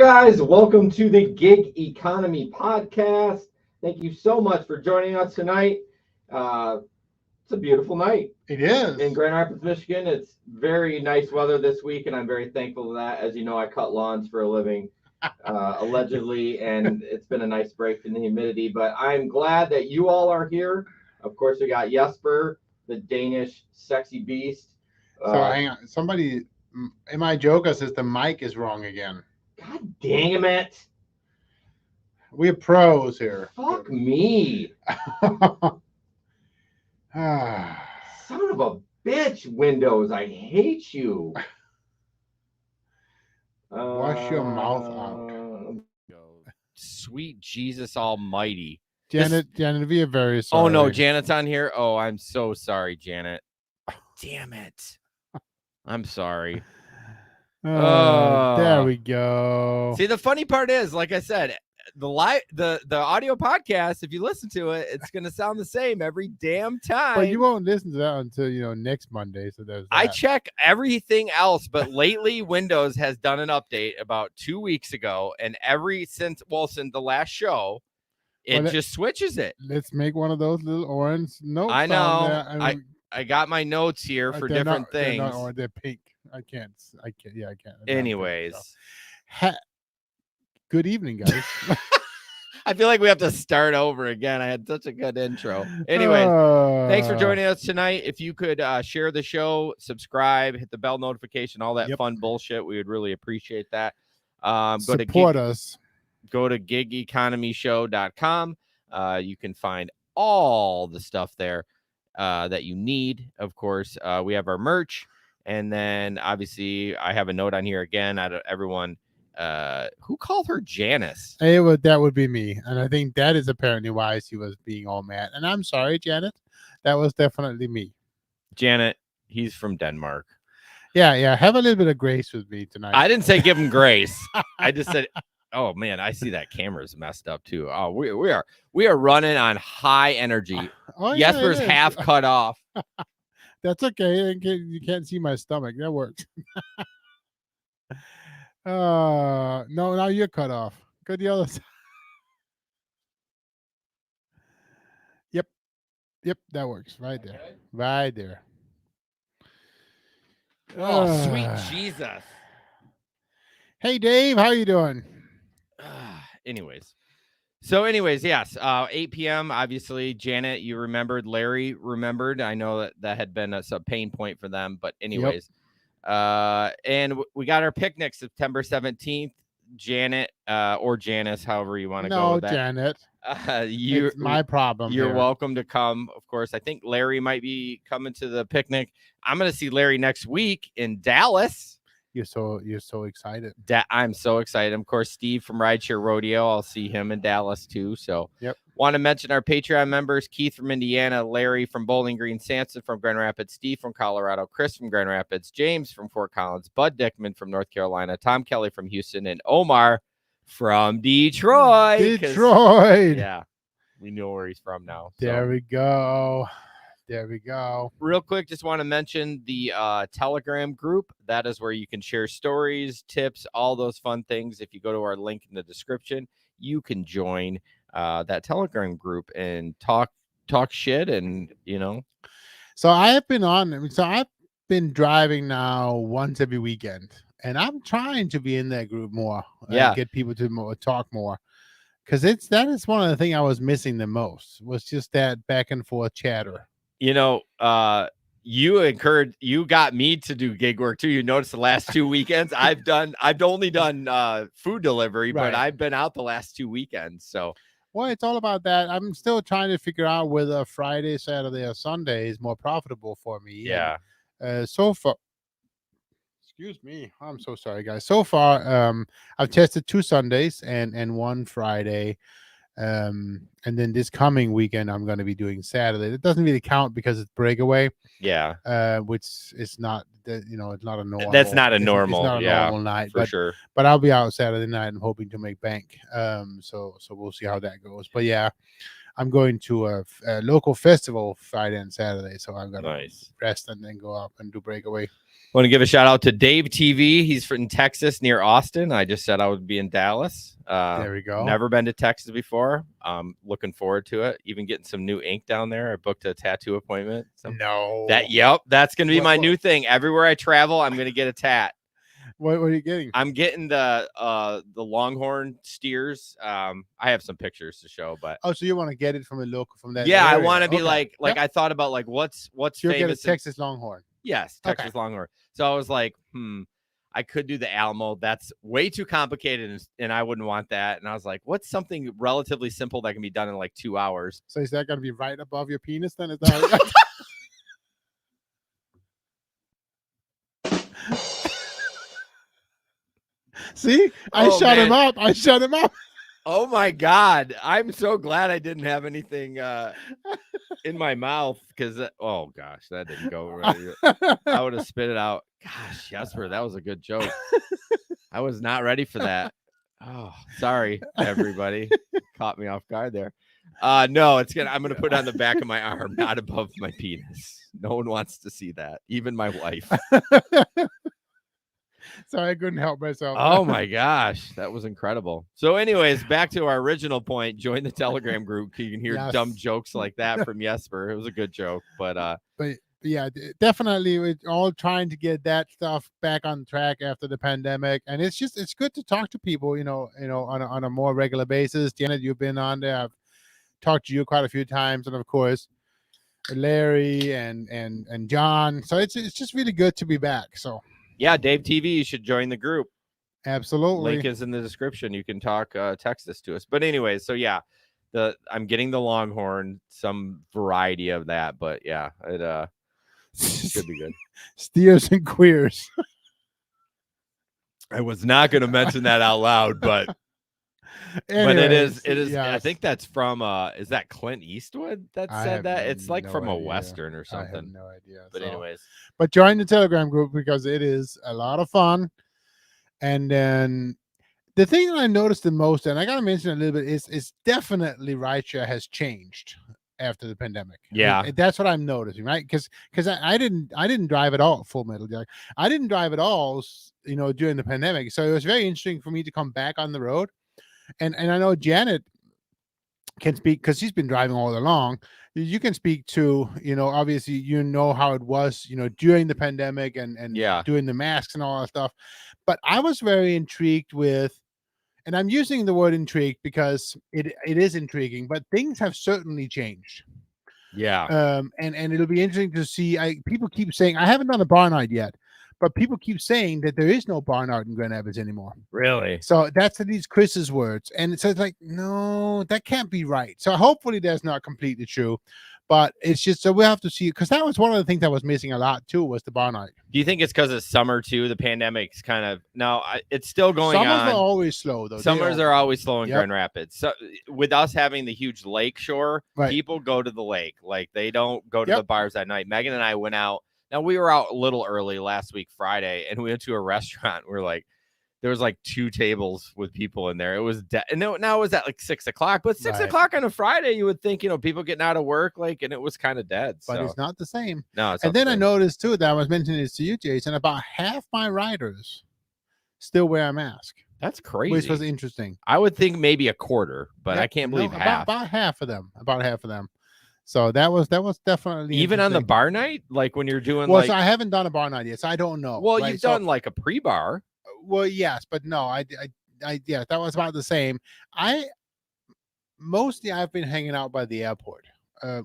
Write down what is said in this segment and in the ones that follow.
guys. Welcome to the Gig Economy Podcast. Thank you so much for joining us tonight. It's a beautiful night. It is. In Grand Rapids, Michigan. It's very nice weather this week, and I'm very thankful for that. As you know, I cut lawns for a living, allegedly, and it's been a nice break from the humidity. But I'm glad that you all are here. Of course, we got Jesper, the Danish sexy beast. So hang on. Somebody in my Joker says the mic is wrong again. God damn it. We're pros here. Fuck me. Ah. Son of a bitch, Windows. I hate you. Wash your mouth out. Sweet Jesus Almighty. Janet, we are very sorry. Oh, no, Janet's on here. Oh, I'm so sorry, Janet. Damn it. I'm sorry. There we go. See, the funny part is, like I said, the audio podcast, if you listen to it, it's going to sound the same every damn time. But you won't listen to that until, next Monday. So there's that. I check everything else, but lately Windows has done an update about 2 weeks ago, and since the last show, it just switches it. Let's make one of those little orange notes. I know. I got my notes here for different things. They're pink. I can't. Yeah, I can't. Anyways. Good evening, guys. I feel like we have to start over again. I had such a good intro. Anyways, thanks for joining us tonight. If you could share the show, subscribe, hit the bell notification, all that fun bullshit, we would really appreciate that. Support us. Go to gigeconomyshow.com. You can find all the stuff there that you need. Of course, we have our merch. And then, obviously, I have a note on here again out of everyone. Who called her Janice? That would be me. And I think that is apparently why she was being all mad. And I'm sorry, Janet. That was definitely me. Janet, he's from Denmark. Yeah. Have a little bit of grace with me tonight. I didn't say give him grace. I just said, oh, man, I see that camera's messed up, too. Oh, we are running on high energy. Jesper's half cut off. That's okay. You can't see my stomach. That works. No, now you're cut off. Go the other side. Yep, that works. Right there. Okay. Right there. Oh, sweet Jesus. Hey, Dave, how you doing? Anyways, yes, 8 p.m. Obviously, Janet, you remembered. Larry remembered. I know that had been a pain point for them. But anyways, and we got our picnic September 17th. Janet or Janice, however you want to go with that. Janet. It's my problem. You're welcome to come. Of course, I think Larry might be coming to the picnic. I'm going to see Larry next week in Dallas. You're so excited. I'm so excited. Of course, Steve from Rideshare Rodeo. I'll see him in Dallas too. So want to mention our Patreon members: Keith from Indiana, Larry from Bowling Green, Samson from Grand Rapids, Steve from Colorado, Chris from Grand Rapids, James from Fort Collins, Bud Dickman from North Carolina, Tom Kelly from Houston, and Omar from Detroit. Yeah, we know where he's from now. There we go. Real quick, just want to mention the Telegram group. That is where you can share stories, tips, all those fun things. If you go to our link in the description, you can join that Telegram group and talk shit and, So I've been driving now once every weekend, and I'm trying to be in that group more. Get people to talk more. Because that is one of the things I was missing the most, was just that back and forth chatter. You got me to do gig work too. You notice the last 2 weekends I've only done food delivery, but I've been out the last 2 weekends. So, well, it's all about that. I'm still trying to figure out whether Friday, Saturday, or Sunday is more profitable for me. Yeah. And, so far, excuse me. I'm so sorry, guys. So far, I've tested 2 Sundays and 1 Friday. And then this coming weekend I'm going to be doing Saturday. It doesn't really count because it's breakaway, which is not it's not a normal. That's not a normal. It's not a normal night for sure. But I'll be out Saturday night. I'm hoping to make bank. So we'll see how that goes. But yeah, I'm going to a local festival Friday and Saturday, so I'm gonna rest and then go up and do breakaway. Want to give a shout out to Dave TV. He's from Texas near Austin. I just said I would be in Dallas. There we go. Never been to Texas before. Looking forward to it. Even getting some new ink down there. I booked a tattoo appointment. No. That's going to be my new thing. Everywhere I travel, I'm going to get a tat. What are you getting? I'm getting the Longhorn steers. I have some pictures to show, but so you want to get it from that? Yeah, area. I want to be Okay. like I thought about like what's You'll famous. Get a Texas Longhorn. Yes, Texas Longhorn. So I was like, I could do the Alamo. That's way too complicated, and I wouldn't want that. And I was like, what's something relatively simple that can be done in like 2 hours? So is that going to be right above your penis then? Is that See, I shut him up. I shut him up. Oh my God. I'm so glad I didn't have anything in my mouth because, oh gosh, that didn't go right. I would have spit it out. Gosh, Jesper, that was a good joke. I was not ready for that. Oh, sorry, everybody. Caught me off guard there. No, I'm gonna put it on the back of my arm, not above my penis. No one wants to see that, even my wife. So I couldn't help myself. Oh my gosh, that was incredible. So, anyways, back to our original point. Join the Telegram group. You can hear dumb jokes like that from Jesper. It was a good joke, but yeah, definitely we're all trying to get that stuff back on track after the pandemic, and it's good to talk to people, on a more regular basis. Janet, you've been on there. I've talked to you quite a few times, and of course, Larry and John. So it's just really good to be back. So. Yeah, Dave TV, you should join the group. Absolutely. Link is in the description. You can text this to us. But anyways, so yeah, I'm getting the Longhorn, some variety of that, but yeah, it should be good. Steers and queers. I was not going to mention that out loud, but anyways, but it is. Yes. I think that's from is that Clint Eastwood that said that? It's like from a Western or something. I have no idea. But anyways. But join the Telegram group because it is a lot of fun. And then the thing that I noticed the most, and I got to mention a little bit, is definitely rideshare has changed after the pandemic. Yeah, that's what I'm noticing, right? Because I didn't drive at all. Full Metal Jack. I didn't drive at all, during the pandemic. So it was very interesting for me to come back on the road. And I know Janet can speak because she's been driving all along. You can speak to, obviously, how it was, during the pandemic and doing the masks and all that stuff. But I was very intrigued with, and I'm using the word intrigued because it is intriguing, but things have certainly changed. Yeah. And it'll be interesting to see. People keep saying, I haven't done a bar night yet, but people keep saying that there is no bar night in Grand Rapids anymore. Really? So that's at least Chris's words. And so it's like, no, that can't be right. So hopefully that's not completely true. But it's just, so we have to see, because that was one of the things that was missing a lot too, was the bar night. Do you think it's because it's summer too? The pandemic's kind of, no, it's still going on. Summers are always slow though. Summers are always slow in Grand Rapids. So with us having the huge lake shore, people go to the lake. Like they don't go to the bars at night. Megan and I went out. Now we were out a little early last week, Friday, and we went to a restaurant. We're like, there was like 2 tables with people in there. It was and now it was at like 6 o'clock, but 6 o'clock on a Friday, you would think, people getting out of work, and it was kind of dead. But it's not the same. No, it's and then I noticed too that I was mentioning this to you, Jason, about half my riders still wear a mask. That's crazy. Which was interesting. I would think maybe a quarter, but I can't believe half. About half of them. So that was definitely even on the bar night, like when you're doing. Well, so I haven't done a bar night yet, so I don't know. Well, you've done like a pre-bar. Well, yes, but no, I that was about the same. I've been hanging out by the airport,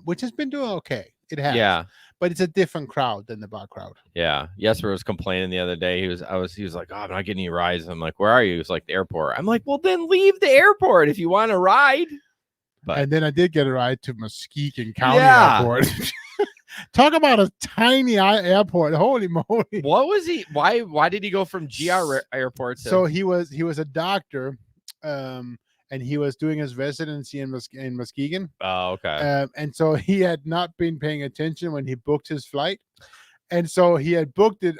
which has been doing okay. It has, but it's a different crowd than the bar crowd. Yeah, Jesper was complaining the other day. He was like, "Oh, I'm not getting any rides." I'm like, "Where are you?" He was like, "The airport." I'm like, "Well, then leave the airport if you want to ride." And then I did get a ride to Muskegon County Airport. Talk about a tiny airport. Holy moly. What was he? Why did he go from GR airport to... So he was a doctor, and he was doing his residency in Muskegon. Oh, okay. And so he had not been paying attention when he booked his flight. And so he had booked it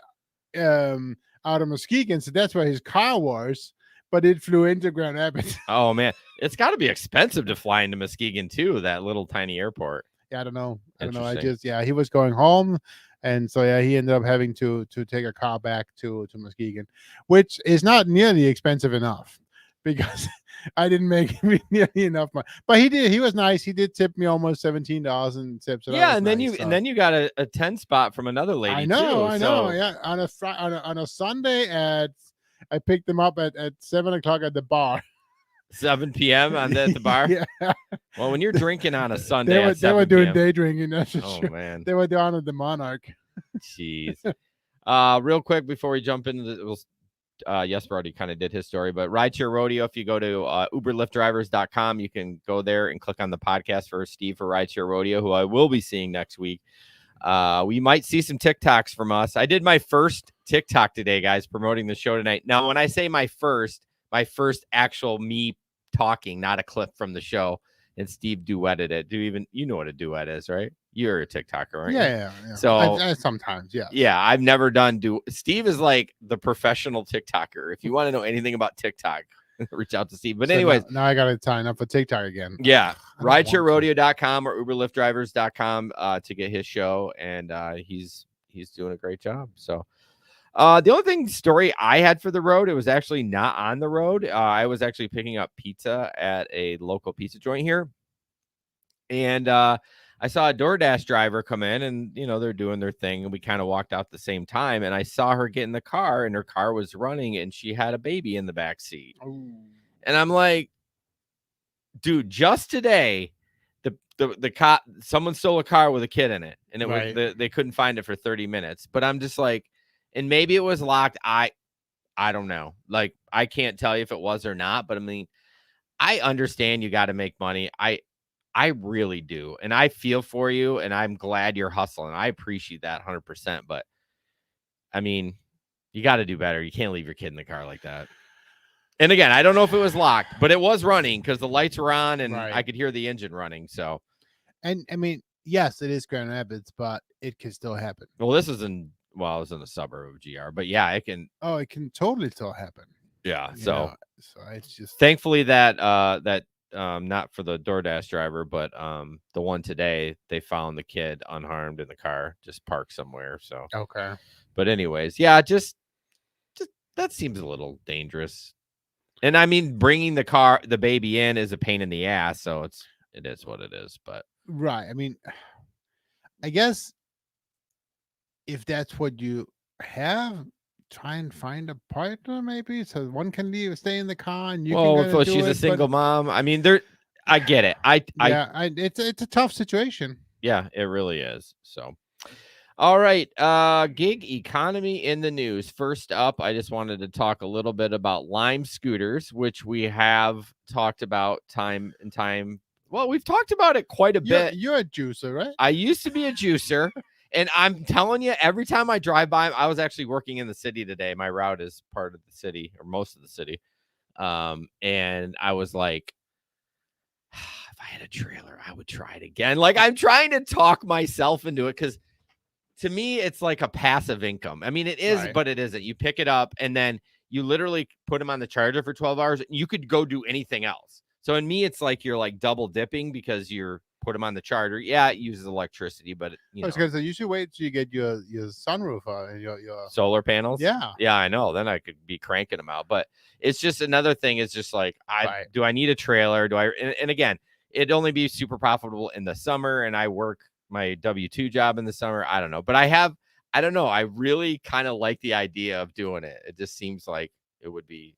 out of Muskegon. So that's where his car was. But it flew into Grand Rapids. Oh, man. It's got to be expensive to fly into Muskegon, too, that little tiny airport. Yeah, I don't know. He was going home, And so yeah, he ended up having to take a car back to Muskegon, which is not nearly expensive enough because I didn't make nearly enough money. But he was nice. He did tip me almost $17 in tips. So Yeah, and then nice, and then you got a 10 spot from another lady. I know. So. Yeah, on a Sunday I picked them up at 7:00 at the bar. 7 p.m. at the bar. Yeah. Well, when you're drinking on a Sunday, they were doing PM, day drinking. That's for oh sure. man, They were down at the Monarch. Jeez. Real quick before we jump into Jesper already kind of did his story, but Rideshare Rodeo, if you go to uberliftdrivers.com, you can go there and click on the podcast for Steve for Rideshare Rodeo, who I will be seeing next week. We might see some TikToks from us. I did my first TikTok today, guys, promoting the show tonight. Now, when I say my first actual me talking, not a clip from the show, and Steve duetted it. You know what a duet is, right? You're a TikToker, right? Yeah. So I sometimes, yeah. Yeah, I've never done Steve is like the professional TikToker. If you want to know anything about TikTok, reach out to Steve. But anyways, now I got to sign up for TikTok again. Yeah, ridesharerodeo.com or uberliftdrivers.com to get his show, and he's doing a great job. So the only story I had for the road, it was actually not on the road. I was actually picking up pizza at a local pizza joint here, and I saw a DoorDash driver come in, and they're doing their thing, and we kind of walked out at the same time, and I saw her get in the car, and her car was running, and she had a baby in the back seat. Ooh. And I'm like, dude, just today, the cop, someone stole a car with a kid in it, and it was they couldn't find it for 30 minutes. But I'm just like, and maybe it was locked. I don't know. Like, I can't tell you if it was or not. But I mean, I understand you got to make money. I really do, and I feel for you, and I'm glad you're hustling. I appreciate that 100%. But I mean, you got to do better. You can't leave your kid in the car like that. And again, I don't know if it was locked, but it was running because the lights were on, and I could hear the engine running. So, and I mean, yes, it is Grand Rapids, but it can still happen. Well, this is in a suburb of GR, but yeah, it can. Oh, it can totally still happen. Yeah. So it's just thankfully that not for the DoorDash driver, but the one today, they found the kid unharmed in the car, just parked somewhere. So okay. But anyways, yeah, just that seems a little dangerous. And I mean, bringing the baby in is a pain in the ass. So it is what it is. But right. I mean, I guess if that's what you have, try and find a partner, maybe, so one can stay in the car, and you can. So she's a single mom. I mean, I get it. It's a tough situation. Yeah, it really is. So. All right, gig economy in the news. First up, I just wanted to talk a little bit about Lime scooters, which we have talked about time and time. Well, we've talked about it quite a bit. You're a juicer, right? I used to be a juicer, and I'm telling you, every time I drive by, I was actually working in the city today. My route is part of the city, or most of the city, and I was like, if I had a trailer, I would try it again. Like, I'm trying to talk myself into it because, to me, it's like a passive income. I mean, it is, but it isn't. You pick it up, and then you literally put them on the charger for 12 hours. You could go do anything else. So in me, it's like you're like double dipping because you're put them on the charger. Yeah, it uses electricity, but because you should wait till you get your sunroof and your solar panels. Yeah, I know. Then I could be cranking them out. But it's just another thing. It's just like, do I need a trailer? And again, it'd only be super profitable in the summer, and I work my W-2 job in the summer. I don't know, but I don't know. I really kind of like the idea of doing it. It just seems like it would be,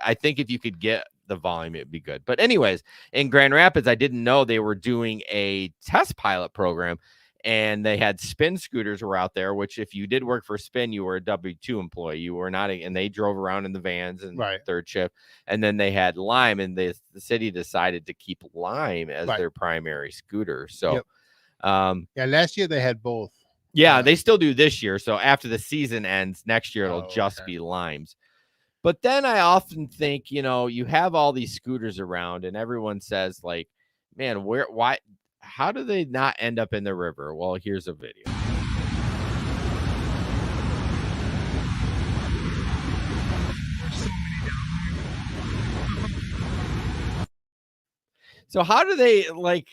I think if you could get the volume, it'd be good. But anyways, in Grand Rapids, I didn't know they were doing a test pilot program, and they had Spin scooters were out there, which if you did work for Spin, you were a W-2 employee. You were not, and they drove around in the vans and third shift. And then they had Lime, and the city decided to keep Lime as their primary scooter. So, last year they had both. Yeah, they still do this year. So after the season ends next year, it'll just be Limes. But then I often think, you have all these scooters around, and everyone says, like, man, how do they not end up in the river? Well, here's a video. So how do they, like,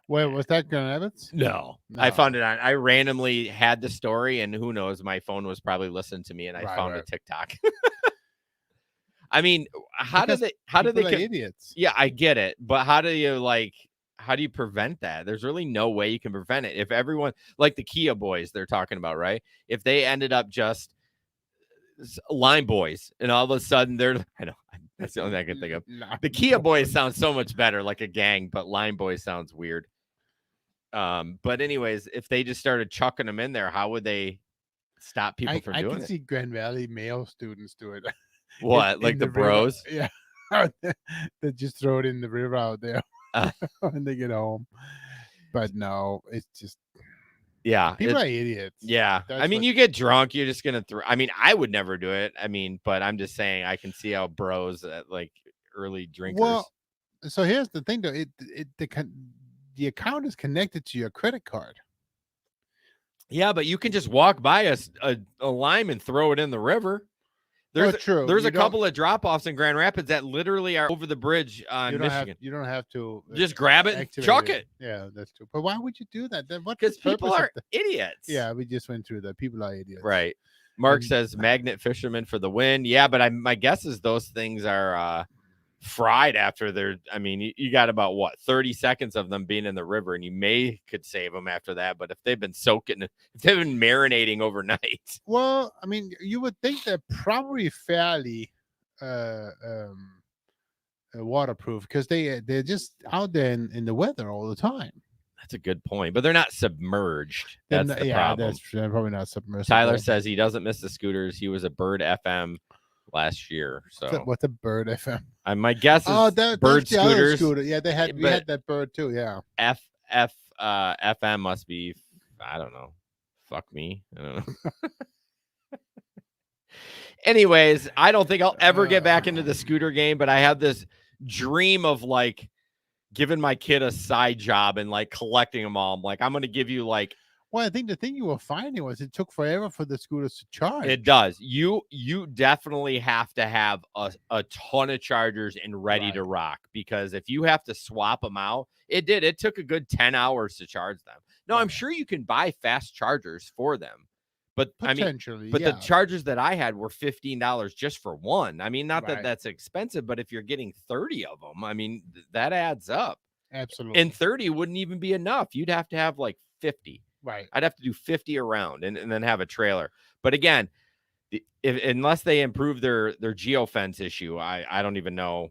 Wait, was that Grand Rapids? No. I found it on. I randomly had the story, and who knows? My phone was probably listening to me, and I found a TikTok. I mean, how do they? Idiots? Yeah, I get it, but how do you prevent that? There's really no way you can prevent it. If everyone, like the Kia boys, they're talking about, right? If they ended up just Lime Boys, and all of a sudden I know that's the only thing I can think of. The Kia boys sound so much better, like a gang, but Lime Boys sounds weird. But anyways, if they just started chucking them in there, how would they stop people from doing it? I can see Grand Valley male students do it. What, like the bros? River. Yeah. They just throw it in the river out there when they get home. But no, it's just people are idiots. Yeah. I mean, you get drunk, you're just gonna throw. I mean, I would never do it. I mean, but I'm just saying I can see how bros like early drinkers. Well, so here's the thing though. The account is connected to your credit card. Yeah, but you can just walk by a lime and throw it in the river. True. There's a couple of drop-offs in Grand Rapids that literally are over the bridge on Michigan. You don't have to just grab it and chuck it. Yeah, that's true. But why would you do that? Because people are idiots. Yeah, we just went through that. People are idiots. Right. Mark says magnet fisherman for the win. Yeah, but my guess is those things are fried after they're. I mean, you got about 30 seconds of them being in the river, and you could save them after that. But if they've been if they've been marinating overnight, well, I mean, you would think they're probably fairly waterproof because they're just out there in the weather all the time. That's a good point, but they're not submerged. That's the problem. They're probably not submerged. Tyler says he doesn't miss the scooters. He was a Bird FM last year. So what's a Bird FM? My guess is Bird scooters. Scooter. Yeah, we had that Bird too. Yeah. FM must be, I don't know. Fuck me. I don't know. Anyways, I don't think I'll ever get back into the scooter game, but I have this dream of like giving my kid a side job and like collecting them all. I'm like, I'm going to give you like. Well, I think the thing you were finding was it took forever for the scooters to charge. It does. You definitely have to have a ton of chargers and ready to rock, because if you have to swap them out, it took a good 10 hours to charge them. No, I'm sure you can buy fast chargers for them. But potentially, the chargers that I had were $15 just for one. I mean, not that that's expensive, but if you're getting 30 of them, I mean, that adds up. Absolutely. And 30 wouldn't even be enough. You'd have to have like 50. Right. I'd have to do 50 around and then have a trailer. But again, unless they improve their geofence issue, I don't even know.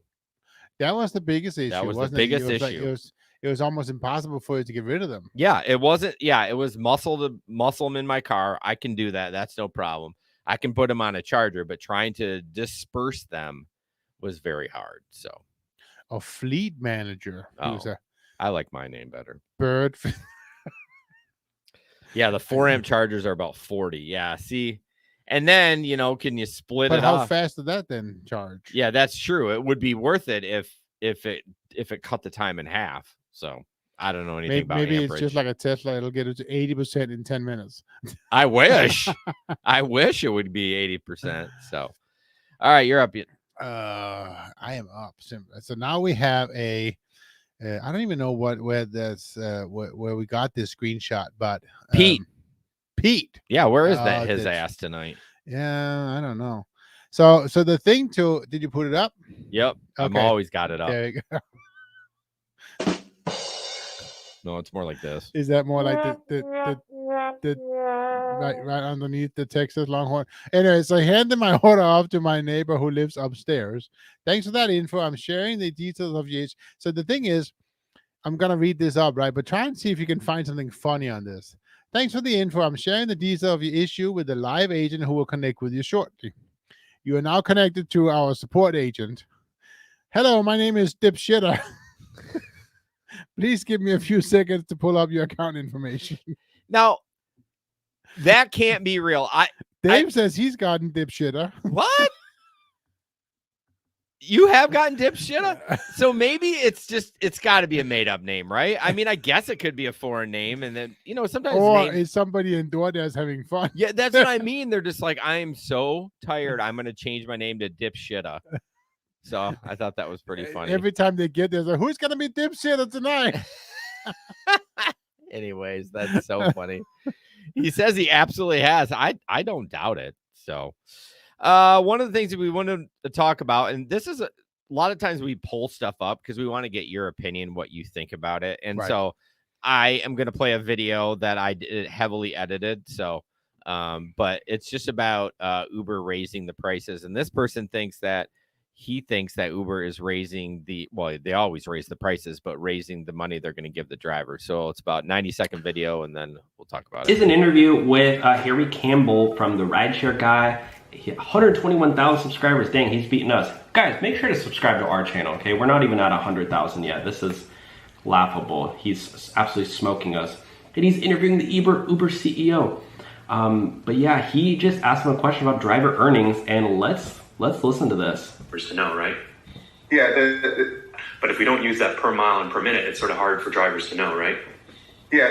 That was the biggest issue. That was the biggest issue. It was almost impossible for you to get rid of them. Yeah, it wasn't. Yeah, it was muscle them in my car. I can do that. That's no problem. I can put them on a charger, but trying to disperse them was very hard. So, a fleet manager. I like my name better. Bird. Yeah, the 4 amp chargers are about 40. Yeah, see, and then can you split it? But how fast did that then charge? Yeah, that's true. It would be worth it if it cut the time in half. So I don't know anything about maybe amperage. It's just like a Tesla. It'll get it to 80% in 10 minutes. I wish. I wish it would be 80%. So, all right, you're up. I am up. So now we have I don't even know where we got this screenshot, but Pete. Yeah, where is his ass tonight? Yeah, I don't know. So the thing did you put it up? Yep. Okay. I'm always got it up. There you go. No, it's more like this. Is that more like the right underneath the Texas Longhorn? Anyway, so I handed my order off to my neighbor who lives upstairs. Thanks for that info. I'm sharing the details of your. So the thing is, I'm gonna read this up, right? But try and see if you can find something funny on this. Thanks for the info. I'm sharing the details of your issue with the live agent who will connect with you shortly. You are now connected to our support agent. Hello, my name is Dipshitter. Please give me a few seconds to pull up your account information. Now, that can't be real. Dave says he's gotten Dipshitter. What? You have gotten Dipshitter? So maybe it's got to be a made-up name, right? I mean, I guess it could be a foreign name, and then sometimes. Or is somebody in DoorDash having fun? Yeah, that's what I mean. They're just like, I am so tired. I'm going to change my name to Dipshitter. So I thought that was pretty funny. Every time they get there, they're like, who's going to be Dipshitter tonight? Anyways, that's so funny. He says he absolutely has. I don't doubt it. So, one of the things that we wanted to talk about, and this is a lot of times we pull stuff up because we want to get your opinion, what you think about it. And so I am going to play a video that I did heavily edited. So, but it's just about Uber raising the prices. And this person thinks that Uber is raising they always raise the prices, but raising the money they're going to give the driver. So it's about 90-second video, and then we'll talk about it. This is an interview with Harry Campbell from the Rideshare Guy. 121,000 subscribers. Dang, he's beating us. Guys, make sure to subscribe to our channel, okay? We're not even at 100,000 yet. This is laughable. He's absolutely smoking us. And he's interviewing the Uber CEO. But yeah, he just asked him a question about driver earnings, and let's listen to this. To know, right? Yeah. But if we don't use that per mile and per minute, it's sort of hard for drivers to know, right? Yeah.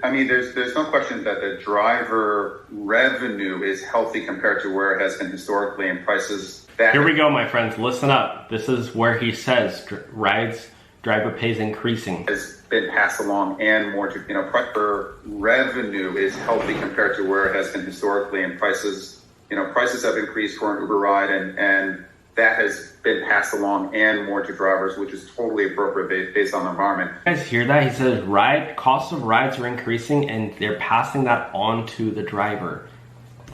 I mean, there's no question that the driver revenue is healthy compared to where it has been historically, and prices. Here we go, my friends. Listen up. This is where he says driver pays increasing. Has been passed along and more to, driver revenue is healthy compared to where it has been historically, and prices have increased for an Uber ride, and that has been passed along and more to drivers, which is totally appropriate based on the environment. You guys hear that? He says costs of rides are increasing, and they're passing that on to the driver.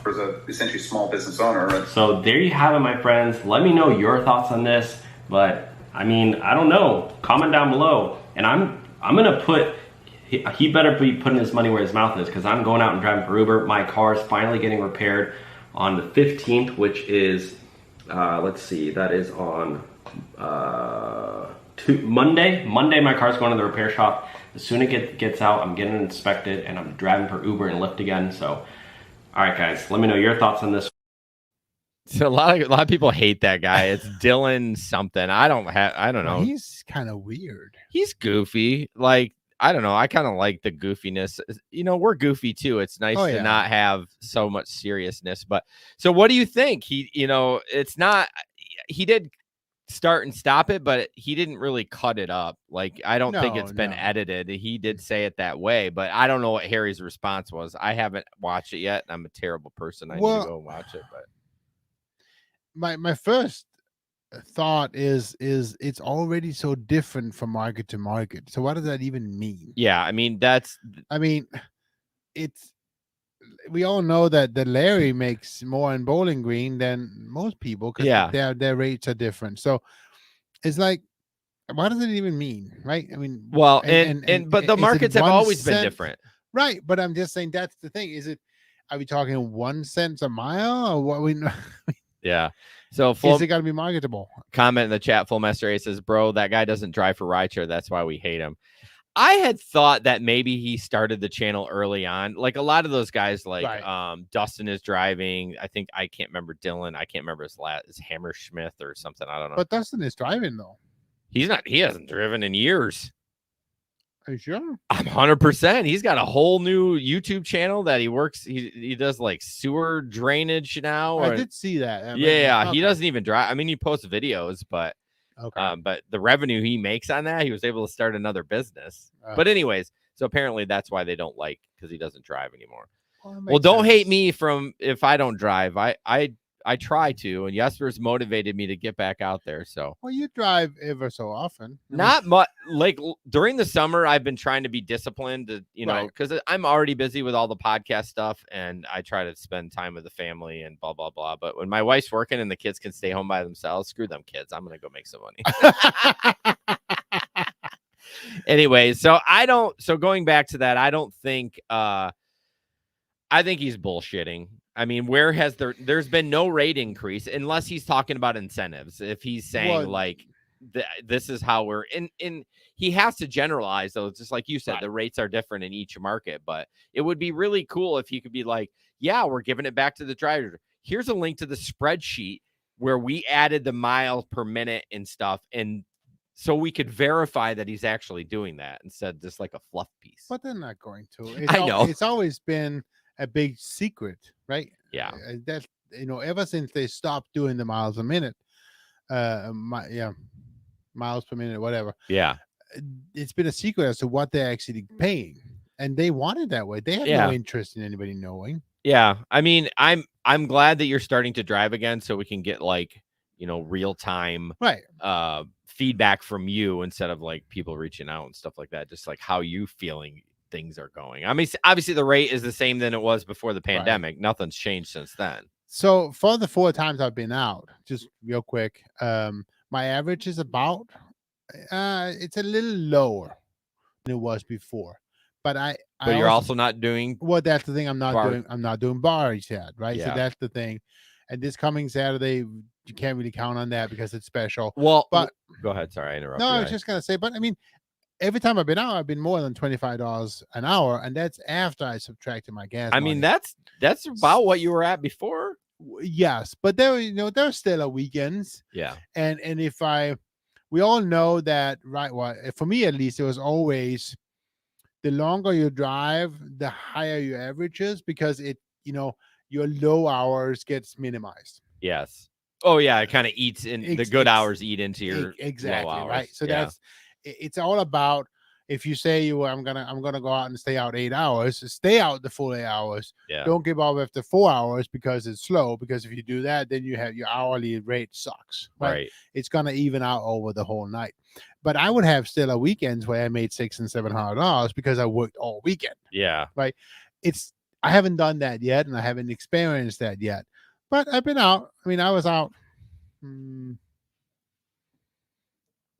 As a essentially small business owner. So there you have it, my friends. Let me know your thoughts on this. But I mean, I don't know. Comment down below, and I'm gonna put. He better be putting his money where his mouth is, because I'm going out and driving for Uber. My car is finally getting repaired on the 15th, which is. Let's see, that is on Monday. Monday, my car's going to the repair shop. As soon as it gets out, I'm getting it inspected, and I'm driving for Uber and Lyft again. So, all right, guys, let me know your thoughts on this. So a lot of people hate that guy. It's Dylan something. I don't know. He's kind of weird. He's goofy. Like, I don't know. I kind of like the goofiness. We're goofy too. It's nice to not have so much seriousness. But so what do you think? It's not, he did start and stop it, but he didn't really cut it up. Like, I don't think it's been edited. He did say it that way, but I don't know what Harry's response was. I haven't watched it yet. I'm a terrible person. I need to go and watch it. But my first thought is it's already so different from market to market. So what does that even mean? Yeah, I mean, it's, we all know that the Larry makes more in Bowling Green than most people, because their rates are different. So it's like, what does it even mean, right? I mean, well, but the markets have always been different, right? But I'm just saying, that's the thing. Are we talking 1 cent a mile, or what? Yeah. So is it got to be marketable? Comment in the chat. Full Master A says, "Bro, that guy doesn't drive for rideshare. That's why we hate him." I had thought that maybe he started the channel early on, like a lot of those guys. Like Dustin is driving. I can't remember Dylan. I can't remember his Hammersmith or something. I don't know. But Dustin is driving though. He's not. He hasn't driven in years. Are you sure? I'm 100%. He's got a whole new YouTube channel that he works. He does like sewer drainage now. I did see that. He doesn't even drive. I mean, he posts videos, but but the revenue he makes on that, he was able to start another business. But anyways, so apparently that's why they don't like, because he doesn't drive anymore. Well, don't hate me if I don't drive. I try to, and Jesper's motivated me to get back out there. So, well, you drive ever so often. Not much. Like during the summer, I've been trying to be disciplined to, because I'm already busy with all the podcast stuff, and I try to spend time with the family and blah blah blah. But when my wife's working and the kids can stay home by themselves, screw them kids. I'm gonna go make some money. Anyway, so going back to that, I don't think. I think he's bullshitting. I mean, where has there's been no rate increase unless he's talking about incentives. If he's saying this is how we're in, he has to generalize though. Just like you said, the rates are different in each market, but it would be really cool if he could be like, yeah, we're giving it back to the driver. Here's a link to the spreadsheet where we added the miles per minute and stuff. And so we could verify that he's actually doing that instead of just like a fluff piece. But they're not going to. I know. It's always been a big secret, right? Yeah. That, ever since they stopped doing the miles a minute, miles per minute, whatever. Yeah. it's been a secret as to what they're actually paying, and they want it that way. They have no interest in anybody knowing. Yeah, I mean, I'm glad that you're starting to drive again, so we can get like, you know, real time feedback from you instead of like people reaching out and stuff like that. Just like how you feeling things are going. I mean, obviously the rate is the same than it was before the pandemic. Nothing's changed since then. So for the 4 times I've been out, just real quick, my average is about it's a little lower than it was before, but you're also not doing. Well, that's the thing. I'm not doing bars yet, right? So that's the thing. And this coming Saturday, you can't really count on that because it's special. Well, but go ahead. Sorry, I interrupted. No, I was just gonna say, but I mean, every time I've been out, I've been more than $25 an hour, and that's after I subtracted my gas. I mean, that's about what you were at before. Yes, but there's still a weekends. Yeah, and if we all know that, right? Well, for me at least, it was always the longer you drive, the higher your average is, because your low hours gets minimized. Yes. Oh yeah, it kind of eats in the good hours eat into your exactly low hours. Right. So it's all about, if you say I'm gonna go out and stay out 8 hours, stay out the full 8 hours. Yeah. Don't give up after 4 hours because it's slow. Because if you do that, then you have your hourly rate sucks. Right. It's gonna even out over the whole night. But I would have still a weekends where I made $600 and $700 because I worked all weekend. Yeah. Right. I haven't done that yet, and I haven't experienced that yet. But I've been out. I mean, I was out. I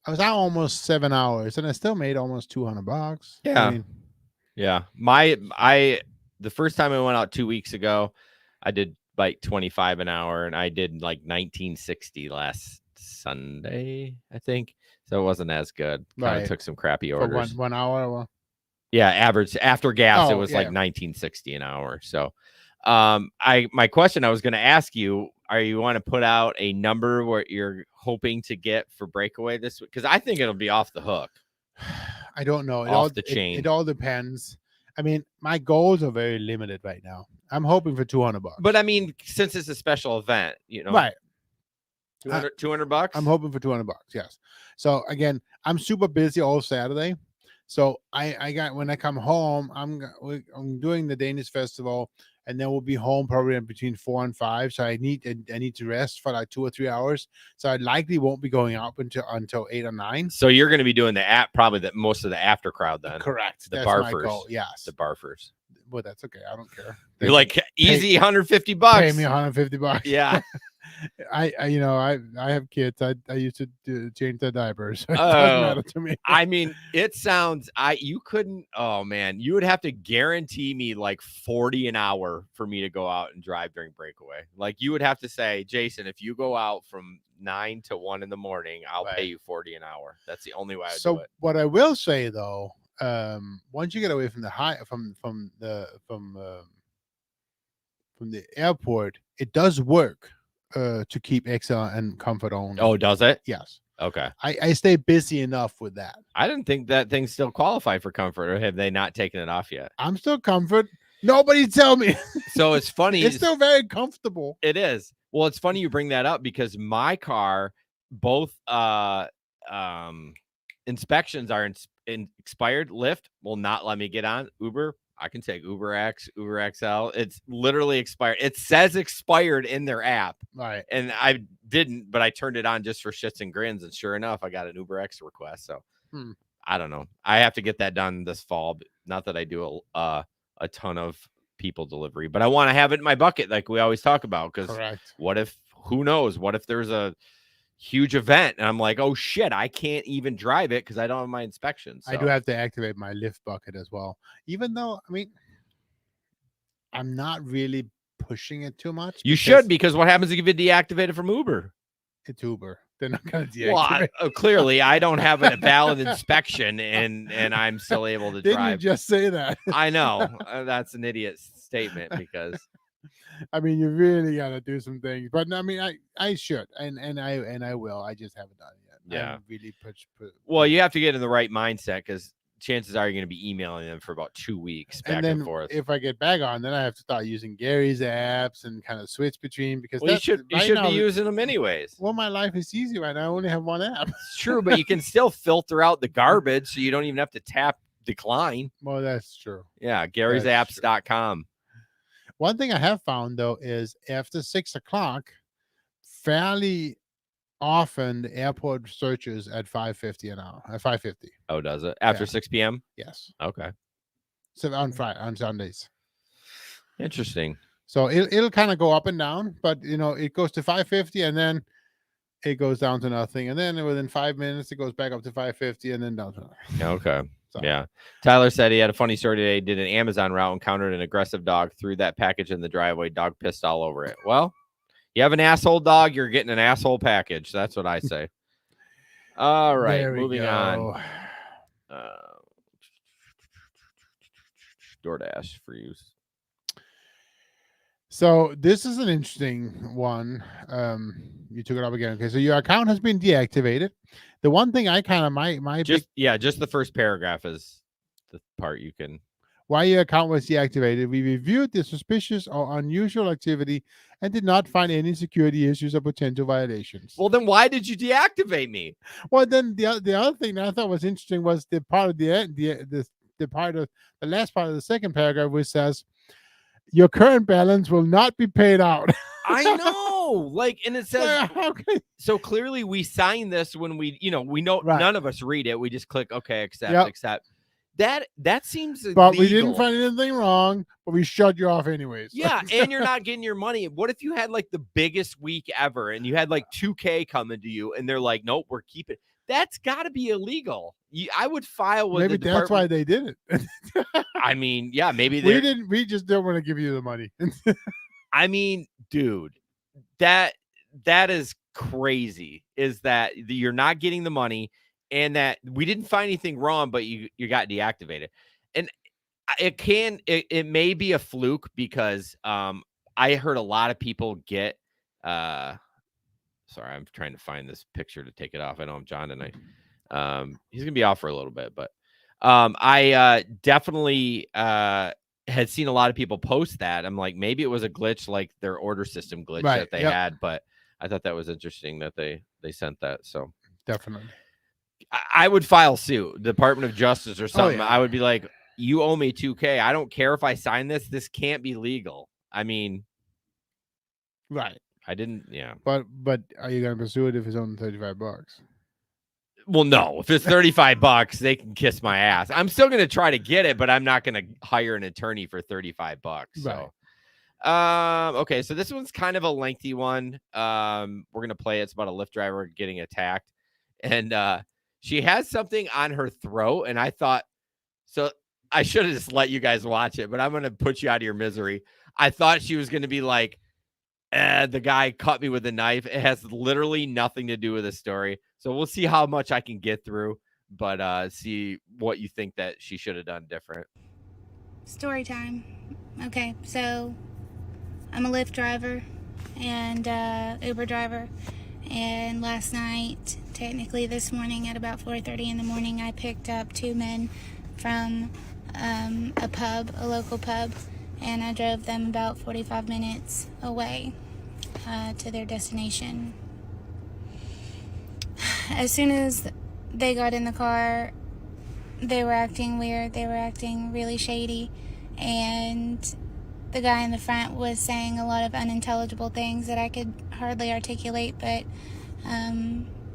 was out almost 7 hours, and I still made almost $200. Yeah. I mean, yeah. The first time I went out 2 weeks ago, I did like 25 an hour, and I did like 1960 last Sunday, I think. So it wasn't as good. Kind of took some crappy orders. For 1 hour. Yeah, average after gas, it was like 1960 an hour. So my question I was going to ask you, are you want to put out a number what you're hoping to get for breakaway this week? Because I think it'll be off the hook. I don't know. Off the chain. It all depends. I mean, my goals are very limited right now. I'm hoping for $200. But I mean, since it's a special event, right. $200. I'm hoping for $200. Yes. So again, I'm super busy all Saturday. So when I come home, I'm doing the Danish festival, and then we'll be home probably between 4 and 5. So I need to rest for like 2 or 3 hours. So I likely won't be going up until 8 or 9. So you're going to be doing probably most of the after crowd then. Correct. That's barfers. My goal. Yes. The barfers. Well, that's okay. I don't care. You're like easy $150. Pay me $150. Yeah. I have kids. I used to change their diapers. It doesn't matter to me. I mean, it sounds you couldn't. Oh man, you would have to guarantee me like 40 an hour for me to go out and drive during breakaway. Like you would have to say, Jason, if you go out from 9 to 1 in the morning, I'll pay you 40 an hour. That's the only way I do it. What I will say though, once you get away from the airport, it does work. To keep Excel and comfort only. Oh, does it? Yes. Okay. I stay busy enough with that. I didn't think that thing still qualified for comfort, or have they not taken it off yet? I'm still comfort. Nobody tell me. So it's funny. It's still very comfortable. It is. Well, it's funny you bring that up because my car, both inspections are expired. Lyft will not let me get on. Uber, I can take Uber X, Uber XL. It's literally expired. It says expired in their app. Right. And I didn't, but I turned it on just for shits and grins. And sure enough, I got an Uber X request. So I don't know. I have to get that done this fall. Not that I do a ton of people delivery, but I want to have it in my bucket like we always talk about. Because who knows? What if there's a huge event and I'm like, oh shit, I can't even drive it because I don't have my inspection. So. I do have to activate my Lyft bucket as well, even though I mean I'm not really pushing it too much. You should, because what happens if you deactivate it from Uber? It's Uber. They're not going to deactivate. Well, clearly I don't have a valid inspection and I'm still able to drive. Didn't you just say that? I know. That's an idiot statement because I mean, you really got to do some things, but I mean, I should, and I will. I just haven't done it yet. Yeah. Really well, you have to get in the right mindset because chances are you're going to be emailing them for about 2 weeks back and forth. If I get back on, then I have to start using Gary's apps and kind of switch between because Well, you should be using them anyways. Well, my life is easy right now. I only have one app. It's true, but you can still filter out the garbage, so you don't even have to tap decline. Well, that's true. Yeah, Gary'sApps.com. One thing I have found though is after 6 o'clock, fairly often the airport searches at 5:50 an hour. At 5:50. Oh, does it after 6 p.m.? Yes. Okay. So on Sundays. Interesting. So it'll kind of go up and down, but it goes to 5:50 and then it goes down to nothing, and then within 5 minutes it goes back up to 5:50 and then down to nothing. Okay. So. Yeah. Tyler said he had a funny story today. Did an Amazon route, encountered an aggressive dog, threw that package in the driveway. Dog pissed all over it. Well, you have an asshole dog, you're getting an asshole package. That's what I say. All right, moving on. DoorDash for use. So this is an interesting one. You took it up again. Okay, so your account has been deactivated. The one thing I kind of just the first paragraph is the part you can. Why your account was deactivated. We reviewed the suspicious or unusual activity and did not find any security issues or potential violations. Well, then why did you deactivate me? Well, then the other thing that I thought was interesting was the part of the part of the last part of the second paragraph, which says your current balance will not be paid out. I know, and it says so clearly we signed this when we know right. None of us read it. We just click okay, accept. That seems but legal. We didn't find anything wrong, but we shut you off anyways. Yeah, and you're not getting your money. What if you had the biggest week ever and you had $2K coming to you and they're like, nope, we're keeping. That's got to be illegal. I would file with. Maybe that's why they did it. I mean, yeah, maybe we didn't. We just don't want to give you the money. I mean, dude, that is crazy. Is that you're not getting the money? And that we didn't find anything wrong, but you got deactivated. And it may be a fluke because I heard a lot of people get sorry, I'm trying to find this picture to take it off. I know I'm John tonight. He's gonna be off for a little bit, but I definitely had seen a lot of people post that. I'm like, maybe it was a glitch, like their order system glitch that they had, but I thought that was interesting that they sent that. So definitely. I would file suit, Department of Justice or something. Oh, yeah. I would be like, you owe me $2K. I don't care if I sign this. This can't be legal. I mean, right. I didn't. Yeah. But are you going to pursue it if it's only $35? Well, no. If it's $35, they can kiss my ass. I'm still going to try to get it, but I'm not going to hire an attorney for $35. So. Right. Okay. So this one's kind of a lengthy one. We're going to play it. It's about a Lyft driver getting attacked. And, she has something on her throat, and I thought, so I should have just let you guys watch it, but I'm going to put you out of your misery. I thought she was going to be like, the guy cut me with a knife. It has literally nothing to do with the story. So we'll see how much I can get through, but see what you think that she should have done different. Story time. Okay, so I'm a Lyft driver and Uber driver. And last night, technically this morning at about 4:30 in the morning, I picked up two men from a local pub, and I drove them about 45 minutes away to their destination. As soon as they got in the car, they were acting weird. They were acting really shady, and the guy in the front was saying a lot of unintelligible things that I could hardly articulate, but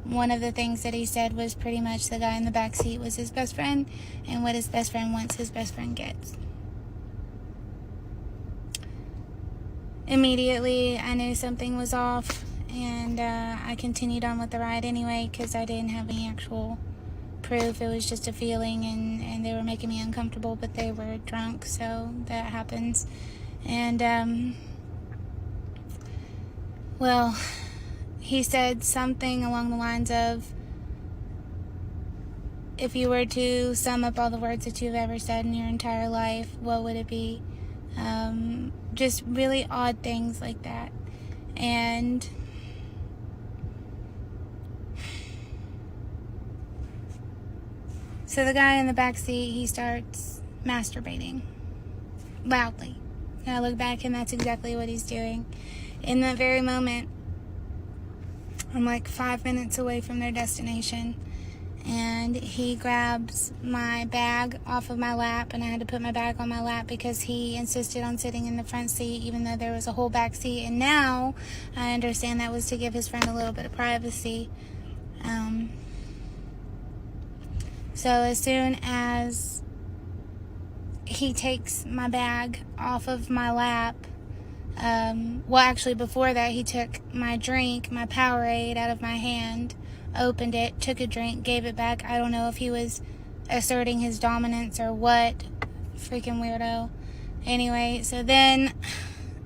one of the things that he said was pretty much the guy in the back seat was his best friend, and what his best friend wants, his best friend gets. Immediately, I knew something was off, and I continued on with the ride anyway because I didn't have any actual proof. It was just a feeling, and they were making me uncomfortable, but they were drunk, so that happens. And well, he said something along the lines of, if you were to sum up all the words that you've ever said in your entire life, what would it be? Just really odd things like that. And So the guy in the back seat, he starts masturbating loudly. And I look back, and that's exactly what he's doing. In that very moment, I'm like 5 minutes away from their destination, and he grabs my bag off of my lap, and I had to put my bag on my lap because he insisted on sitting in the front seat even though there was a whole back seat. And now I understand that was to give his friend a little bit of privacy. So as soon as he takes my bag off of my lap, well, actually before that, he took my drink, my Powerade, out of my hand, opened it, took a drink, gave it back. I don't know if he was asserting his dominance or what. Freaking weirdo. Anyway, so then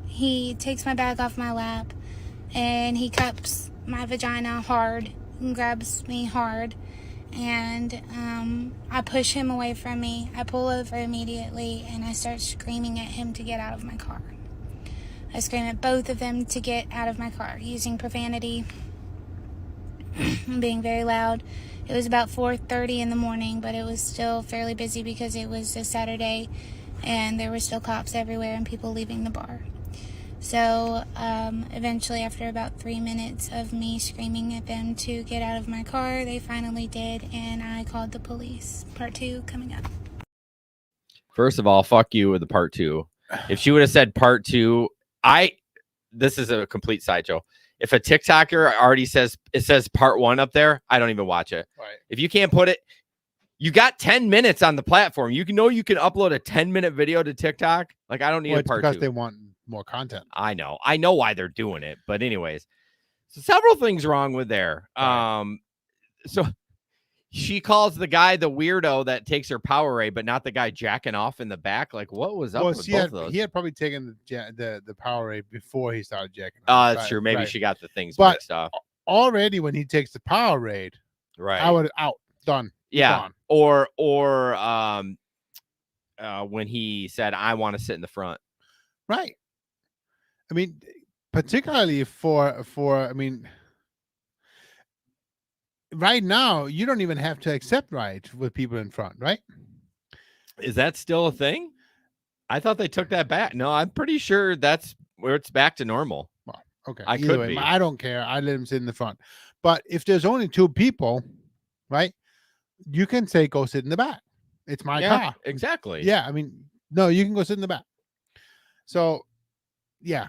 he takes my bag off my lap, and he cups my vagina hard and grabs me hard. And I push him away from me. I pull over immediately, and I start screaming at him to get out of my car. I scream at both of them to get out of my car, using profanity and being very loud. It was about 4:30 in the morning, but it was still fairly busy because it was a Saturday, and there were still cops everywhere and people leaving the bar. So eventually, after about 3 minutes of me screaming at them to get out of my car, they finally did, and I called the police. Part 2 coming up. First of all, fuck you with the part 2. If she would have said part 2, this is a complete sideshow. If a TikToker already says part 1 up there, I don't even watch it. Right. If you can't put it, you got 10 minutes on the platform. You can upload a 10-minute video to TikTok. Like, I don't need a part 2. Because they want more content. I know why they're doing it, but anyways, so several things wrong with there. Right. So she calls the guy the weirdo that takes her Powerade, but not the guy jacking off in the back. Like, what was up with both of those? He had probably taken the Powerade before he started jacking off. Oh, that's true. Maybe she got the things but mixed up. Already when he takes the Powerade, right? I would done. Yeah. Gone. Or when he said, "I want to sit in the front." Right. I mean, particularly for right now, you don't even have to accept rides with people in front, right? Is that still a thing? I thought they took that back. No, I'm pretty sure that's where it's back to normal. Well, okay. I could be. I don't care. I let him sit in the front. But if there's only 2 people, right, you can say, go sit in the back. It's my car. Exactly. Yeah. I mean, no, you can go sit in the back. So, yeah.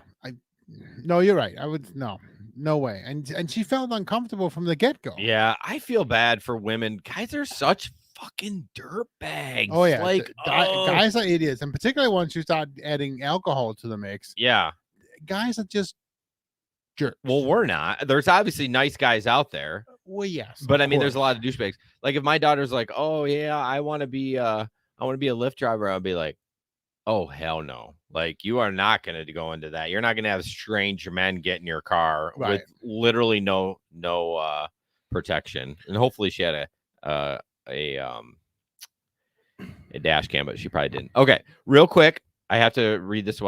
No, you're right. I would no way. And she felt uncomfortable from the get-go. Yeah, I feel bad for women. Guys are such fucking dirtbags. Oh yeah, like guys are idiots, and particularly once you start adding alcohol to the mix. Yeah, guys are just jerks. Well, we're not. There's obviously nice guys out there. Well, yes, but I mean, there's a lot of douchebags. Like if my daughter's like, "Oh yeah, I want to be a Lyft driver," I'll be like, "Oh hell no! Like you are not going to go into that. You're not going to have strange men get in your car with literally no protection." And hopefully she had a dash cam, but she probably didn't. Okay, real quick, I have to read this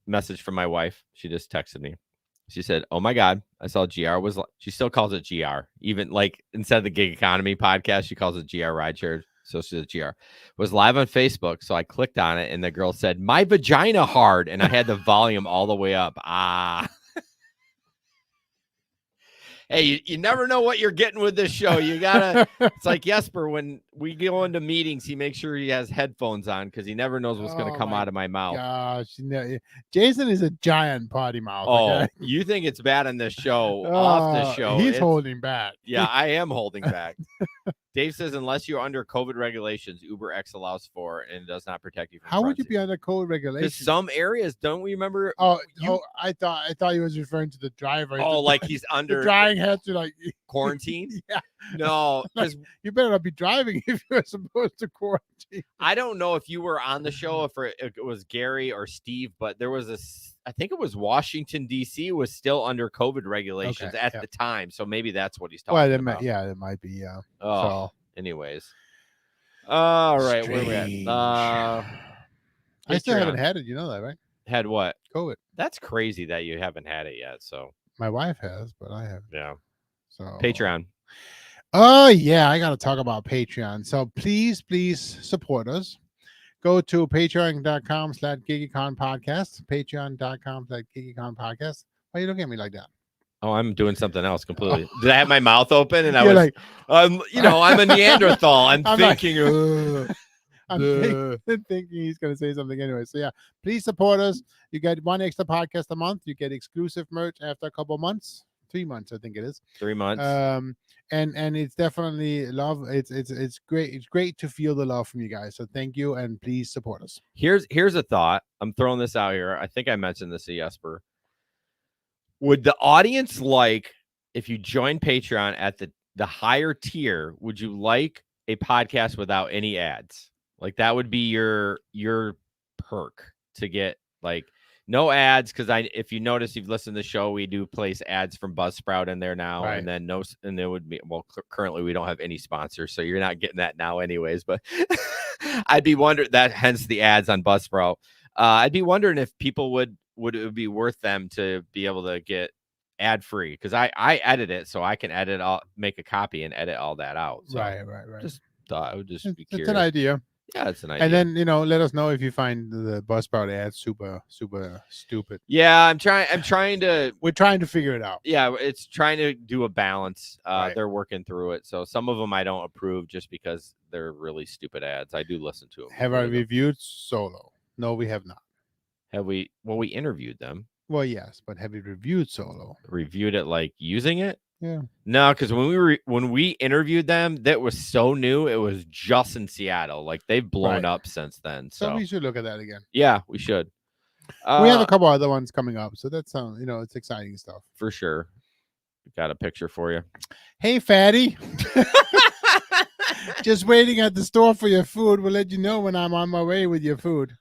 message from my wife. She just texted me. She said, "Oh my God, I saw GR was." She still calls it GR, even like instead of the Gig Economy podcast, she calls it GR Rideshare. So she said GR was live on Facebook. So I clicked on it, and the girl said, "My vagina hard," and I had the volume all the way up. Hey, you never know what you're getting with this show. You gotta. It's like Jesper when we go into meetings, he makes sure he has headphones on because he never knows what's going to come out of my mouth. Gosh, Jason is a giant potty mouth. Oh, okay? You think it's bad on this show? Off the show, he's holding back. Yeah, I am holding back. Dave says, unless you're under COVID regulations, Uber X allows for, and it does not protect you. From How would you be under COVID regulations? Some areas, don't we remember? I thought he was referring to the driver. Oh, like he's under. The driving has to like quarantine. Yeah. No, because you better not be driving if you're supposed to quarantine. I don't know if you were on the show, if it was Gary or Steve, but there was I think it was Washington, D.C. was still under COVID regulations at the time. So maybe that's what he's talking about. It might be. Yeah. Oh, so. Anyways. All right. Where are we at? I still haven't had it. You know that, right? Had what? COVID. That's crazy that you haven't had it yet. So my wife has, but I haven't. Yeah. So Patreon. Oh yeah, I gotta talk about Patreon. So please support us. Go to patreon.com/GigiCon podcast. Patreon.com/GigiCon podcast. Why are you looking at me like that? Oh, I'm doing something else completely. Did I have my mouth open and I You're was like, I'm a Neanderthal. I'm like- thinking I'm thinking he's going to say something anyway. So yeah, please support us. You get one extra podcast a month. You get exclusive merch after a couple months, 3 months, I think it is. 3 months. And it's definitely love. It's great. It's great to feel the love from you guys. So thank you, and please support us. Here's a thought. I'm throwing this out here. I think I mentioned this to Jesper. Would the audience like if you join Patreon at the higher tier? Would you like a podcast without any ads? Like that would be your perk to get like no ads, because if you notice, you've listened to the show, we do place ads from Buzzsprout in there now, Right. and then and there would be currently we don't have any sponsors, so you're not getting that now anyways. But I'd be wondering that, hence the ads on Buzzsprout. I'd be wondering if people would it be worth them to be able to get ad free, because I edit it, so I can make a copy and edit all that out. So Right. Just thought I would just be It's curious. an idea. Yeah, it's an idea. And then let us know if you find the Buzzsprout ads super stupid. Yeah, I'm trying to. We're trying to figure it out. Yeah, it's trying to do a balance. Right. They're working through it. So some of them I don't approve just because they're really stupid ads. I do listen to them. Have I reviewed Solo? No, we have not. Have we? Well, we interviewed them. Well, yes, but have you reviewed Solo? Reviewed it like using it? Yeah. No, because when we interviewed them, that was so new. It was just in Seattle. Like they've blown up since then. So So we should look at that again. yeah, we should. We have a couple other ones coming up, so that's it's exciting stuff. For sure. Got a picture for you. Hey, fatty. Just waiting at the store for your food. We'll let you know when I'm on my way with your food.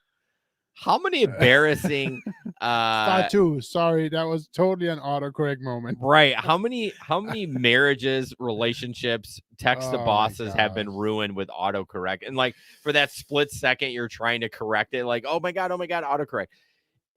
How many embarrassing Fatu, sorry, that was totally an autocorrect moment. Right. How many marriages, relationships, text to Oh my bosses have been gosh. ruined with autocorrect? And like for that split second you're trying to correct it, like, oh my god, autocorrect.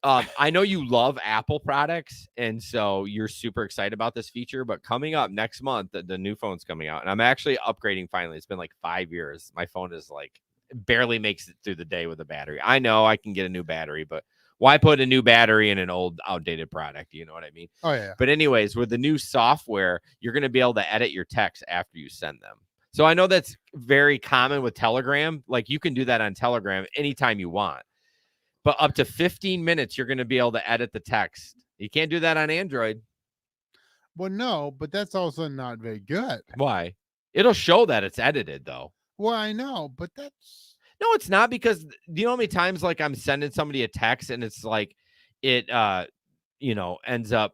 I know you love Apple products, and so you're super excited about this feature, but coming up next month, the new phone's coming out, and I'm actually upgrading finally. It's been like 5 years. My phone is like barely makes it through the day with a battery. I know I can get a new battery, but why put a new battery in an old outdated product? You know what I mean? Oh yeah. But anyways, with the new software, you're going to be able to edit your texts after you send them. So I know that's very common with Telegram. Like you can do that on Telegram anytime you want. But up to 15 minutes, you're going to be able to edit the text. You can't do that on Android. Well, no, but that's also not very good. Why? It'll show that it's edited, though. Well, I know, but that's... No, it's not, because do you know how many times like I'm sending somebody a text and it's like it ends up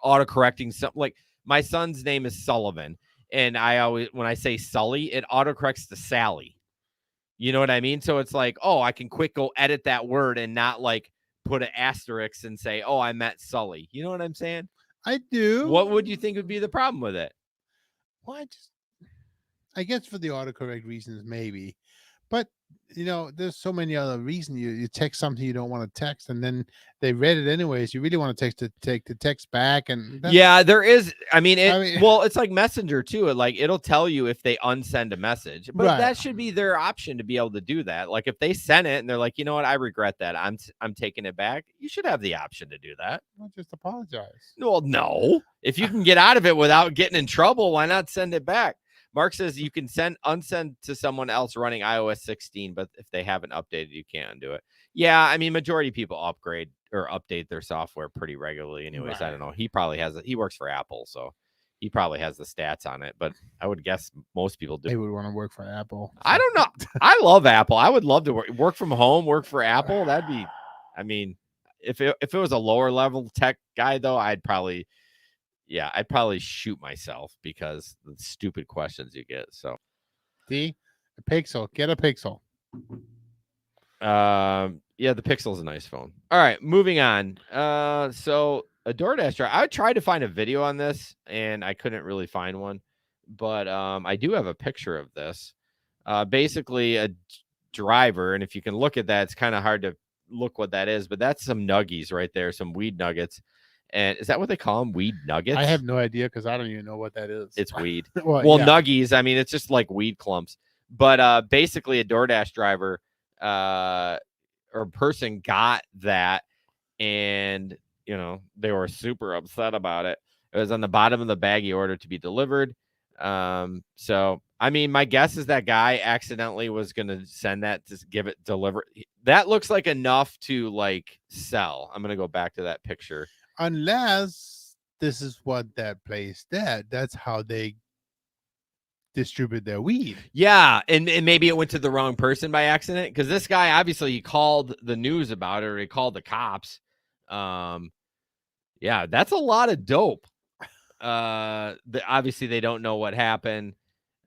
autocorrecting something. Like my son's name is Sullivan, and I always, when I say Sully, it autocorrects to Sally. You know what I mean? So it's like, oh, I can quick go edit that word and not like put an asterisk and say, oh, I meant Sully. You know what I'm saying? I do. What would you think would be the problem with it? Well, I guess for the autocorrect reasons, maybe. But, there's so many other reasons. You text something you don't want to text, and then they read it anyways. You really want to take the text back. And yeah, there is. I mean, well, it's like Messenger too. It'll tell you if they unsend a message, but Right. that should be their option to be able to do that. Like if they send it and they're like, you know what, I regret that. I'm taking it back. You should have the option to do that. Well, just apologize. Well, no. If you can get out of it without getting in trouble, why not send it back? Mark says you can unsend to someone else running iOS 16, but if they haven't updated, you can't undo it. Yeah, I mean, majority of people upgrade or update their software pretty regularly anyways. Right. I don't know. He probably has it. He works for Apple, so he probably has the stats on it, but I would guess most people do. They would want to work for Apple. I don't know. I love Apple. I would love to work from home, work for Apple. That'd be, I mean, if it was a lower level tech guy though, I'd probably shoot myself because the stupid questions you get. So, a Pixel, get a Pixel. Yeah, the Pixel's a nice phone. All right, moving on. So a DoorDash driver. I tried to find a video on this and I couldn't really find one, but I do have a picture of this. Basically a driver, and if you can look at that, it's kind of hard to look what that is, but that's some nuggies right there, some weed nuggets. And is that what they call them? Weed nuggets? I have no idea because I don't even know what that is. It's weed. Well, yeah. Nuggies. I mean, it's just like weed clumps. But basically, a DoorDash driver or person got that, and they were super upset about it. It was on the bottom of the bag he ordered to be delivered. So I mean, my guess is that guy accidentally was going to send that to give it deliver. That looks like enough to like sell. I'm going to go back to that picture. Unless this is what that place did. That's how they distribute their weed. Yeah, and maybe it went to the wrong person by accident, because this guy obviously he called the news about it, or he called the cops. Yeah, that's a lot of dope. Obviously they don't know what happened.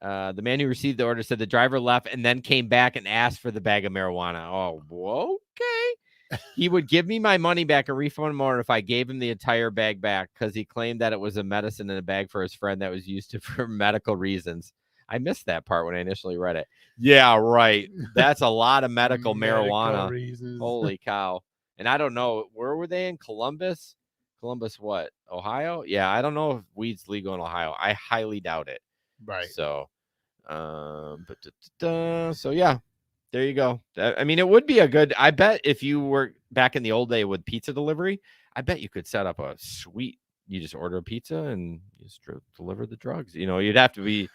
The man who received the order said the driver left and then came back and asked for the bag of marijuana. Oh, okay. He would give me my money back and refund more if I gave him the entire bag back, because he claimed that it was a medicine in a bag for his friend that was used for medical reasons. I missed that part when I initially read it. Yeah, right. That's a lot of medical marijuana. Reasons. Holy cow. And I don't know, where were they in Columbus? Columbus what? Ohio? Yeah, I don't know if weed's legal in Ohio. I highly doubt it. Right. So, so yeah, there you go. I mean, it would be a good, I bet if you were back in the old day with pizza delivery, I bet you could set up a sweet, you just order a pizza and you just deliver the drugs. You'd have to be,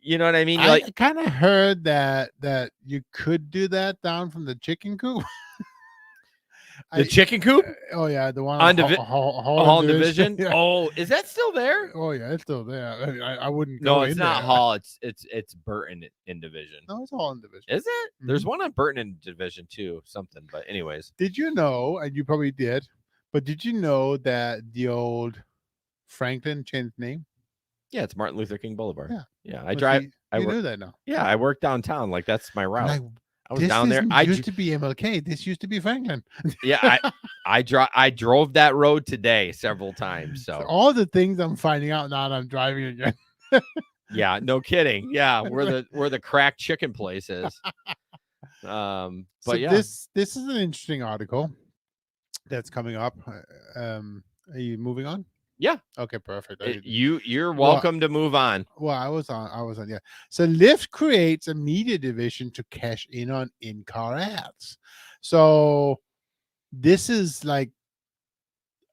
you know what I mean? I kind of heard that you could do that down from the chicken coop. The chicken coop? Oh yeah, the one on Holland Division. Yeah. Oh, is that still there? Oh yeah, it's still there. I mean, I wouldn't No, go it's in not there. Hall. It's Burton in Division. No, it's Holland Division. Is it? There's one on Burton in Division too, something. But anyways, did you know? And you probably did, but did you know that the old Franklin changed name? Yeah, it's Martin Luther King Boulevard. Yeah. I drive. I knew that now. Yeah, I work downtown. Like that's my route. Like, I was down there. I used to be MLK. This used to be Franklin. Yeah, I drove that road today several times. So all the things I'm finding out now that I'm driving again. Yeah, no kidding. Yeah, where the cracked chicken place is. But so yeah, this is an interesting article that's coming up. Are you moving on? Yeah. Okay, perfect. You're welcome to move on. Well, I was on. Yeah. So Lyft creates a media division to cash in on in-car ads. So this is like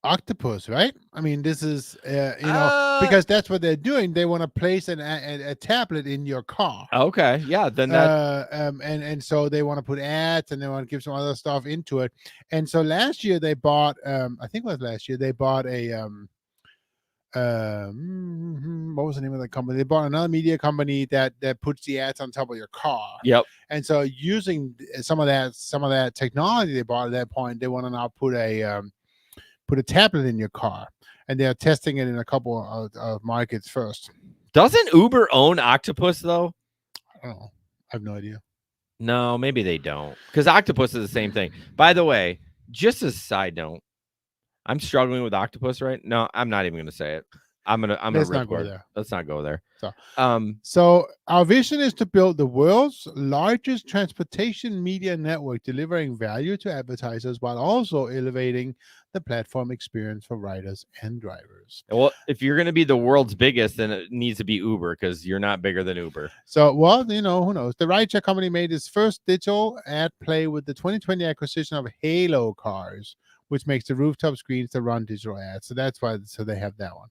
Octopus, right? I mean, this is because that's what they're doing. They want to place a tablet in your car. Okay, yeah. Then that and so they want to put ads and they want to give some other stuff into it. And so last year they bought, I think it was last year, they bought a what was the name of the company? They bought another media company that puts the ads on top of your car. Yep. And so using some of that technology they bought at that point, they want to now put a tablet in your car, and they're testing it in a couple of markets first. Doesn't Uber own Octopus though? I don't know. I have no idea. No, maybe they don't, because Octopus is the same thing. By the way, just as a side note, I'm struggling with Octopus right now. No, I'm not even going to say it. I'm gonna not go there. Let's not go there. So our vision is to build the world's largest transportation media network, delivering value to advertisers while also elevating the platform experience for riders and drivers. Well, if you're going to be the world's biggest, then it needs to be Uber, because you're not bigger than Uber. So, well, who knows? The rideshare company made its first digital ad play with the 2020 acquisition of Halo Cars, which makes the rooftop screens to run digital ads. So that's why. So they have that one.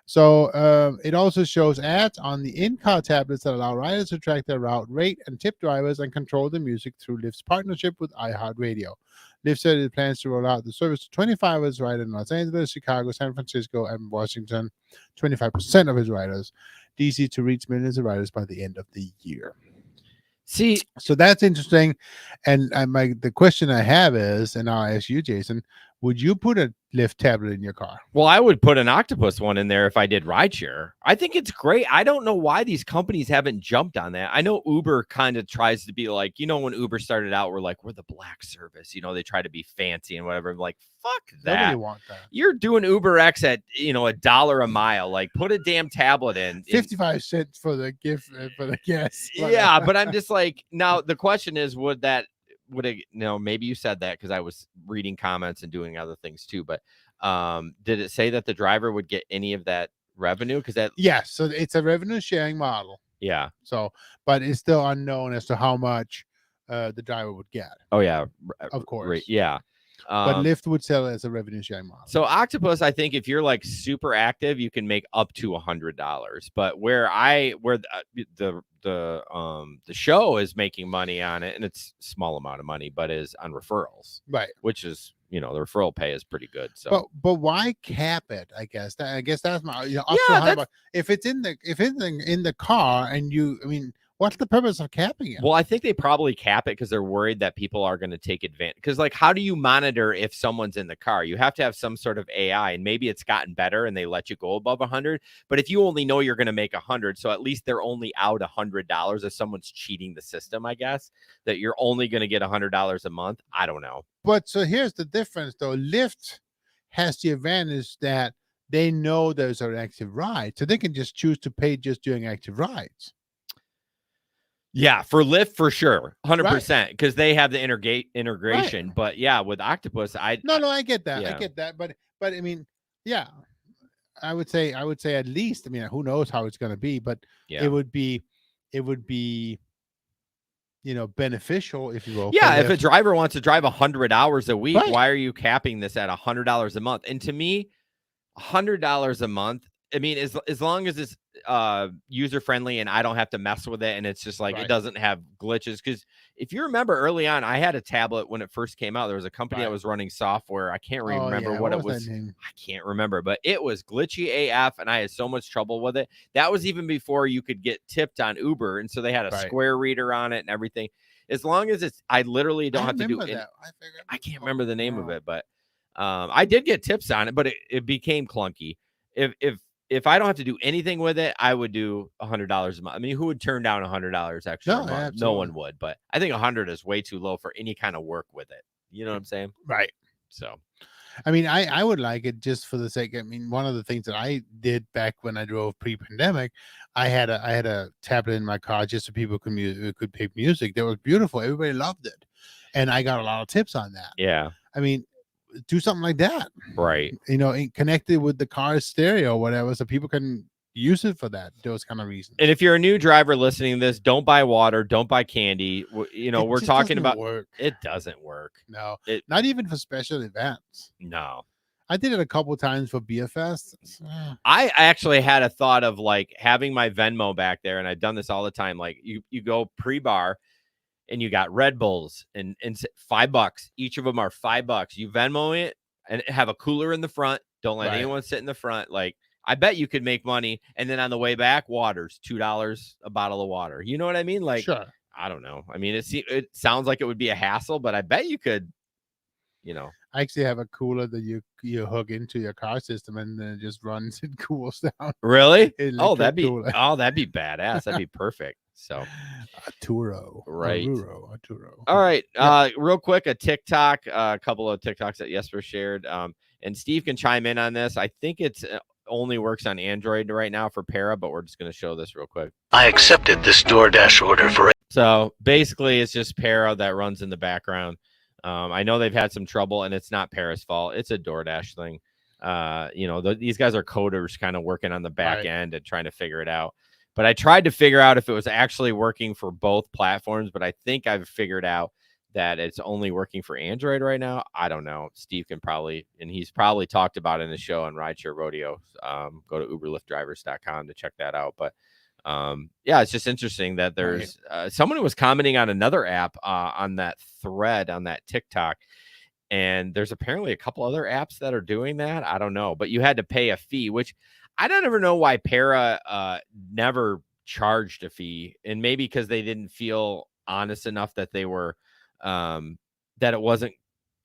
So it also shows ads on the in-car tablets that allow riders to track their route, rate, and tip drivers and control the music through Lyft's partnership with iHeartRadio. Lyft said it plans to roll out the service to 25 of its riders in Los Angeles, Chicago, San Francisco, and Washington. 25% of its riders. DC to reach millions of riders by the end of the year. See, so that's interesting. And the question I have is, and I'll ask you, Jason, would you put a Lyft tablet in your car? Well, I would put an Octopus one in there if I did rideshare. I think it's great. I don't know why these companies haven't jumped on that. I know Uber kind of tries to be like, when Uber started out, we're the black service. They try to be fancy and whatever. I'm like, fuck that. Nobody wants that. You're doing Uber X at $1 a mile. Like, put a damn tablet in. 55 cents for the gift for the guest. Yeah, but I'm just like, now the question is, maybe you said that because I was reading comments and doing other things too, but Did it say that the driver would get any of that revenue? Because that, Yes, so it's a revenue sharing model. yeah. So, but it's still unknown as to how much the driver would get. Oh yeah, Of course. right, yeah. But Lyft would sell it as a revenue sharing model. So Octopus, I think if you're like super active, you can make up to $100. But where the show is making money on it, and it's a small amount of money, but is on referrals, right? Which is, the referral pay is pretty good. So, but why cap it? I guess that's my up to $100. If it's in the car, and what's the purpose of capping it? Well, I think they probably cap it because they're worried that people are going to take advantage. Because, like, how do you monitor if someone's in the car? You have to have some sort of AI, and maybe it's gotten better and they let you go above 100. But if you only know you're going to make 100, so at least they're only out $100 if someone's cheating the system, I guess, that you're only going to get $100 a month. I don't know. But so here's the difference, though. Lyft has the advantage that they know there's an active ride, so they can just choose to pay just doing active rides. Yeah, for Lyft, for sure, 100%, because they have the integration. Right. But yeah, with Octopus, I get that. Yeah. I get that. But I mean, yeah, I would say at least. I mean, who knows how it's going to be, but it would be, beneficial, if you will. Yeah, if a driver wants to drive 100 hours a week, why are you capping this at $100 a month? And to me, $100 a month. I mean, as long as it's user friendly and I don't have to mess with it, and it's just like it doesn't have glitches. Because if you remember early on, I had a tablet when it first came out. There was a company that was running software. I can't remember what it was. I can't remember, but it was glitchy AF, and I had so much trouble with it. That was even before you could get tipped on Uber, and so they had a Square reader on it and everything. As long as it's, I literally don't have to do it. I can't remember the name of it, but I did get tips on it, but it became clunky. If I don't have to do anything with it, I would do $100 a month. I mean, who would turn down $100 extra a month? Absolutely. No one would, but I think 100 is way too low for any kind of work with it. You know what I'm saying? Right. So, I mean, I would like it just for the sake. I mean, one of the things that I did back when I drove pre-pandemic, I had a tablet in my car just so people could pick music. That was beautiful. Everybody loved it, and I got a lot of tips on that. Yeah. I mean, do something like that, right? Connected with the car's stereo or whatever, so people can use it for those kind of reasons. And if you're a new driver listening to this, don't buy water, don't buy candy. We're talking about it doesn't work. No, not even for special events. No, I did it a couple times for Beer Fest. I actually had a thought of like having my Venmo back there, and I've done this all the time. Like you go pre-bar, and you got Red Bulls and $5. Each of them are $5. You Venmo it and have a cooler in the front. Don't let anyone sit in the front. Like, I bet you could make money. And then on the way back, water's $2 a bottle of water. You know what I mean? Like, sure. I don't know. I mean, it sounds like it would be a hassle, but I bet you could, I actually have a cooler that you hook into your car system and then it just runs and cools down. Really? That'd be badass. That'd be perfect. So Arturo. Right. Arturo. All right. Real quick, a TikTok, a couple of TikToks that Jesper shared. And Steve can chime in on this. I think it's only works on Android right now for Para, but we're just going to show this real quick. I accepted this DoorDash order for it. So basically it's just Para that runs in the background. I know they've had some trouble, and it's not Para's fault. It's a DoorDash thing. These guys are coders kind of working on the back end and trying to figure it out. But I tried to figure out if it was actually working for both platforms, but I think I've figured out that it's only working for Android right now. I don't know. Steve can probably, and he's probably talked about it in the show on Rideshare Rodeo. Go to uberliftdrivers.com to check that out. But it's just interesting that there's someone who was commenting on another app on that thread on that TikTok. And there's apparently a couple other apps that are doing that. I don't know, but you had to pay a fee, which I don't ever know why Para never charged a fee, and maybe because they didn't feel honest enough that they were that it wasn't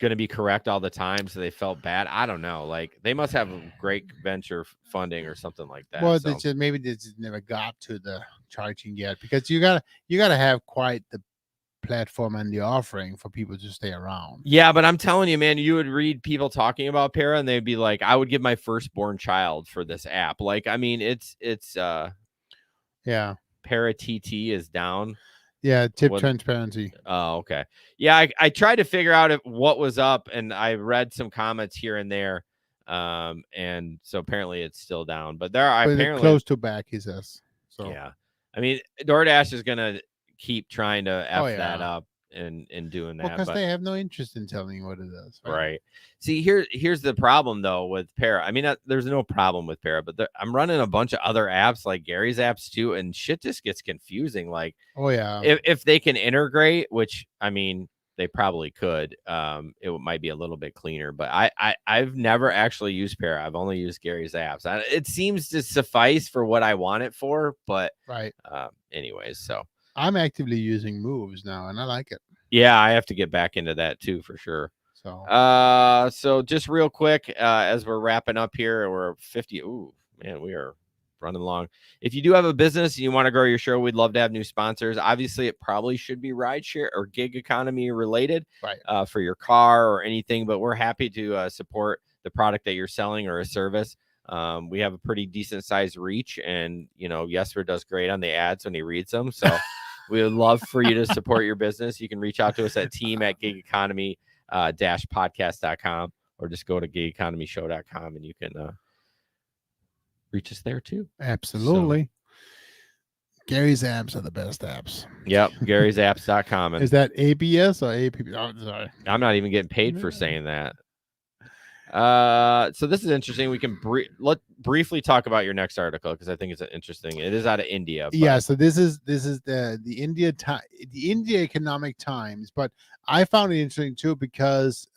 going to be correct all the time, so they felt bad. I don't know. Like, they must have great venture funding or something like that. Well, maybe they just never got to the charging yet, because you gotta have quite the platform and the offering for people to stay around. Yeah, but I'm telling you, man, you would read people talking about Para and they'd be like, I would give my firstborn child for this app. Like, I mean, it's Para TT is down. Yeah, transparency. Oh, okay. Yeah, I tried to figure out what was up, and I read some comments here and there. And so apparently it's still down. But there are But apparently close to back, he says. So yeah. I mean, DoorDash is gonna keep trying to Oh, that yeah. up and doing that. because but they have no interest in telling you what it is. right. See, here's the problem though with Para. I mean, there's no problem with Para, but I'm running a bunch of other apps like Gary's apps too, and shit just gets confusing. Like, Oh yeah. if they can integrate, which I mean they probably could, it might be a little bit cleaner. But I've never actually used Para. I've only used Gary's apps. It seems to suffice for what I want it for. But Right. Anyways, so I'm actively using Moves now, and I like it. yeah, I have to get back into that too for sure. So just real quick, as we're wrapping up here, we're 50. Ooh, man, we are running long. If you do have a business and you want to grow your show, we'd love to have new sponsors. Obviously, it probably should be rideshare or gig economy related, right? For your car or anything. But we're happy to support the product that you're selling or a service. We have a pretty decent sized reach, and Yesper does great on the ads when he reads them. So we would love for you to support your business. You can reach out to us at team@gigeconomy-podcast.com, or just go to gigeconomyshow.com and you can reach us there too. Absolutely. So, Gary's apps are the best apps. Yep, Gary'sApps.com. Is that ABS or APP? Oh, sorry. I'm not even getting paid for saying that. So this is interesting. We can briefly talk about your next article because I think it's interesting. It is out of India. Yeah, so this is the India Economic Times, but I found it interesting too because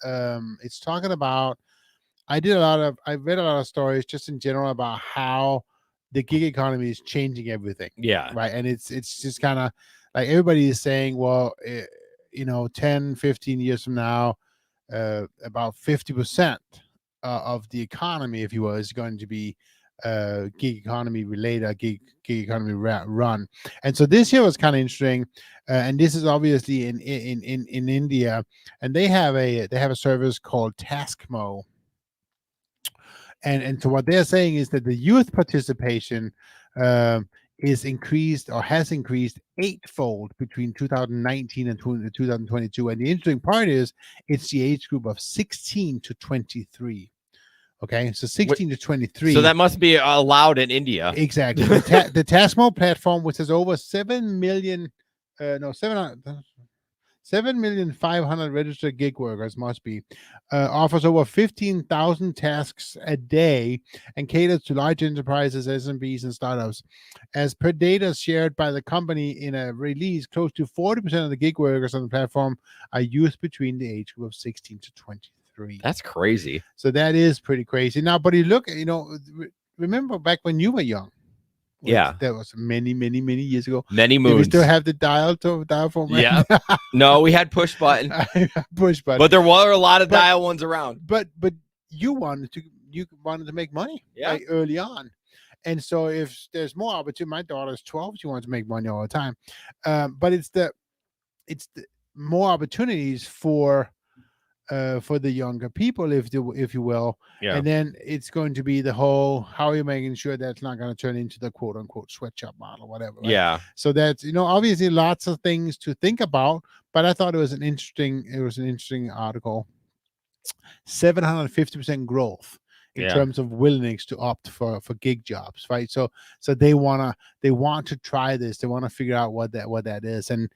it's talking about. I read a lot of stories just in general about how the gig economy is changing everything. Yeah. Right. And it's just kind of like everybody is saying, well, 10, 15 years from now, about 50% of the economy, if you will, is going to be gig economy related, gig economy run. And so this year was kind of interesting. And this is obviously in India, and they have a service called Taskmo. And so what they're saying is that the youth participation is increased or has increased 8-fold between 2019 and 2022. And the interesting part is it's the age group of 16 to 23. Okay, so 16 to 23. So that must be allowed in India. Exactly. The Taskmo platform, which has over 7,500,000 registered gig workers, must be, offers over 15,000 tasks a day and caters to large enterprises, SMBs, and startups. As per data shared by the company in a release, close to 40% of the gig workers on the platform are youth between the age group of 16 to 23. That's crazy. So that is pretty crazy. Now, but you look, remember back when you were young? Yeah, that was many years ago. Many moons. Did we still have the dial phone? Yeah. No, we had push button. Push button. But there were a lot of dial ones around. But you wanted to make money. Yeah. Like early on, and so if there's more opportunity, my daughter's 12. She wants to make money all the time. But it's the more opportunities for the younger people, if you will. Yeah. And then it's going to be the whole, how are you making sure that's not going to turn into the quote unquote sweatshop model, whatever. Right? Yeah. So that's, obviously lots of things to think about, but I thought it was an interesting article. 750% growth in terms of willingness to opt for gig jobs, right? So they want to try this. They want to figure out what that is. And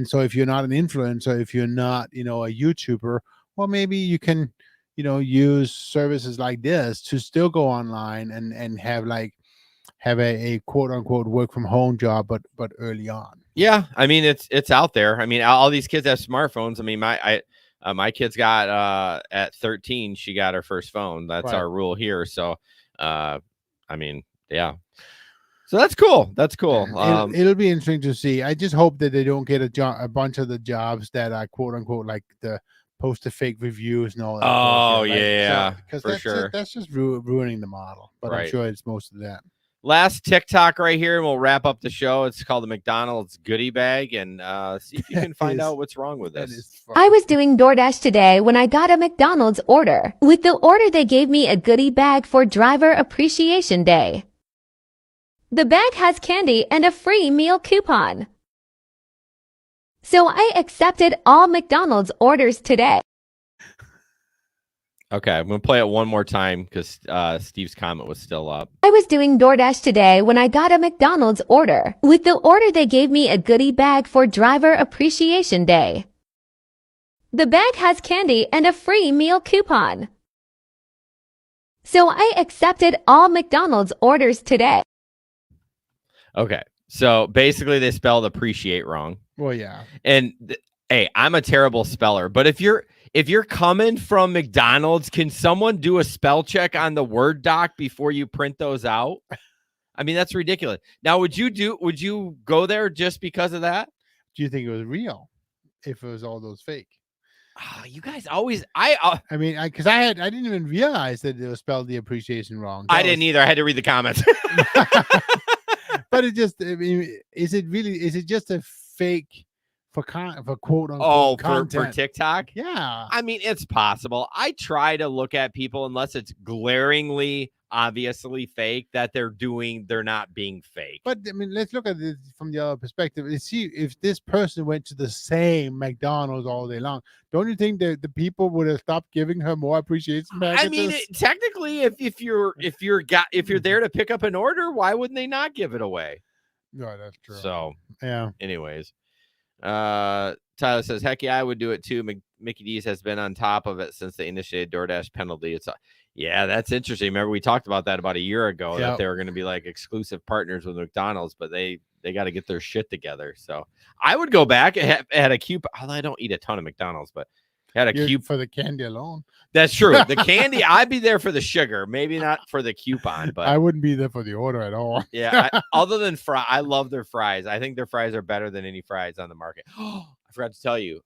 so if you're not an influencer, if you're not, a YouTuber, well, maybe you can, use services like this to still go online and have a quote unquote work from home job, but early on. Yeah. I mean, it's out there. I mean, all these kids have smartphones. I mean, my kid's got at 13, she got her first phone. That's our rule here. So, I mean, yeah. So that's cool. That's cool. It'll be interesting to see. I just hope that they don't get a bunch of the jobs that are quote unquote like the post fake reviews and all that. Oh, yeah. Because for sure. That's just ruining the model. But I'm sure it's most of that. Last TikTok right here, and we'll wrap up the show. It's called the McDonald's goodie bag, and see if you can find out what's wrong with this. I was doing DoorDash today when I got a McDonald's order. With the order, they gave me a goodie bag for Driver Appreciation Day. The bag has candy and a free meal coupon. So I accepted all McDonald's orders today. Okay, I'm going to play it one more time because Steve's comment was still up. I was doing DoorDash today when I got a McDonald's order. With the order, they gave me a goodie bag for Driver Appreciation Day. The bag has candy and a free meal coupon. So I accepted all McDonald's orders today. Okay, so basically they spelled appreciate wrong. Well, yeah. And hey, I'm a terrible speller, but if you're coming from McDonald's, can someone do a spell check on the Word doc before you print those out? I mean, that's ridiculous. Now, would you go there just because of that? Do you think it was real? If it was all those fake? Oh, you guys always I mean, because I didn't even realize that it was spelled the appreciation wrong. I didn't either. I had to read the comments. But it just, I mean, is it just a fake for quote unquote content? For TikTok? Yeah. I mean, it's possible. I try to look at people unless it's glaringly obviously fake that they're not being fake. But I mean, let's look at it from the other perspective. See, if this person went to the same McDonald's all day long, don't you think that the people would have stopped giving her more appreciation packages? I mean, technically, if you're there to pick up an order, why wouldn't they not give it away? No, that's true. So yeah. Anyways, Tyler says, "Heck yeah, I would do it too." Mickey D's has been on top of it since they initiated DoorDash penalty. Yeah, that's interesting. Remember, we talked about that about a year ago that they were going to be like exclusive partners with McDonald's, but they got to get their shit together. So I would go back and had a coupon. Although I don't eat a ton of McDonald's, but had a coupon for the candy alone. That's true. The candy, I'd be there for the sugar, maybe not for the coupon, but I wouldn't be there for the order at all. Yeah, other than I love their fries. I think their fries are better than any fries on the market. I forgot to tell you,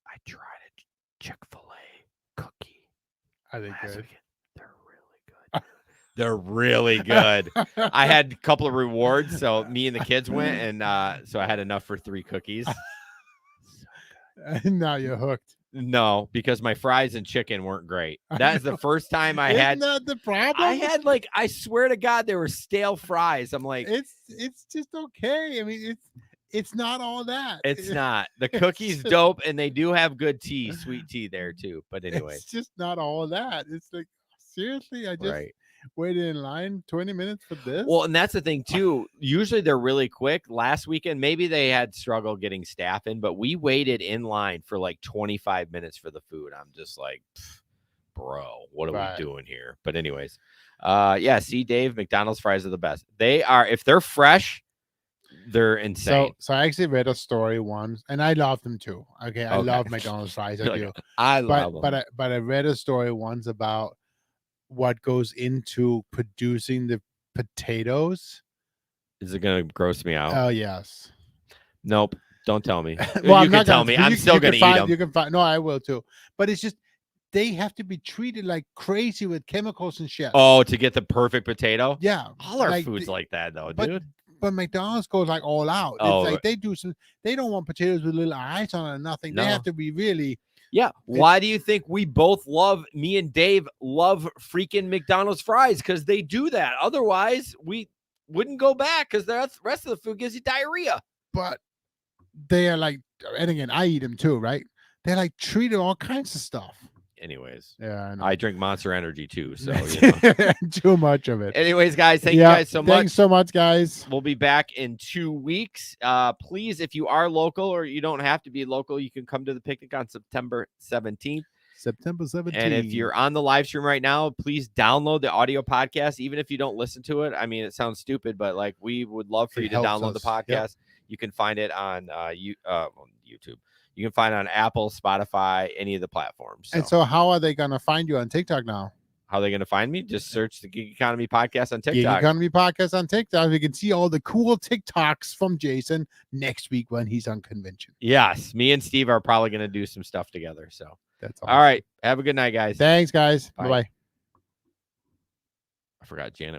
I tried a Chick-fil-A cookie. Are they good? They're really good. I had a couple of rewards, so me and the kids went, and so I had enough for 3 cookies. And now you're hooked. No, because my fries and chicken weren't great. That's the first time I had. Isn't that the problem? I had I swear to God, they were stale fries. I'm like, it's just okay. I mean, it's not all that. It's not. The cookie's dope, and they do have good tea, sweet tea there too. But anyway, it's just not all that. It's like, seriously, I just waited in line 20 minutes for this. Well, and that's the thing too. Usually they're really quick. Last weekend, maybe they had struggle getting staff in, but we waited in line for like 25 minutes for the food. I'm just like, bro, what are we doing here? But anyways, yeah, see, Dave, McDonald's fries are the best. They are, if they're fresh, they're insane. So I actually read a story once, and I love them too. Okay, I love McDonald's fries. I do. I love them. But I read a story once about what goes into producing the potatoes. Is it going to gross me out? Oh, yes. Nope. Don't tell me. Well, you can tell me. I'm still going to eat them. You can find. No, I will too. But it's just they have to be treated like crazy with chemicals and shit. Oh, to get the perfect potato? Yeah. All our food's like that, though, dude. But McDonald's goes like all out. Oh. It's like they don't want potatoes with little eyes on it or nothing. No. They have to be really. Yeah. Why do you think we both me and Dave love freaking McDonald's fries? Because they do that. Otherwise, we wouldn't go back because the rest of the food gives you diarrhea. But they are like, and again, I eat them too, right? They're like treated all kinds of stuff. Anyways, yeah, I drink Monster Energy too, so you know. Too much of it. Anyways, guys, thank you guys so much. Thanks so much, guys. We'll be back in 2 weeks. Please, if you are local or you don't have to be local, you can come to the picnic on September 17th. September 17th. And if you're on the live stream right now, please download the audio podcast, even if you don't listen to it. I mean, it sounds stupid, but like we would love for you to download the podcast. Yep. You can find it on YouTube. You can find it on Apple, Spotify, any of the platforms. So. And so how are they going to find you on TikTok now? How are they going to find me? Just search the Gig Economy Podcast on TikTok. Gig Economy Podcast on TikTok. You can see all the cool TikToks from Jason next week when he's on convention. Yes. Me and Steve are probably going to do some stuff together. So that's awesome. All right. Have a good night, guys. Thanks, guys. Bye. Bye-bye. I forgot Janet.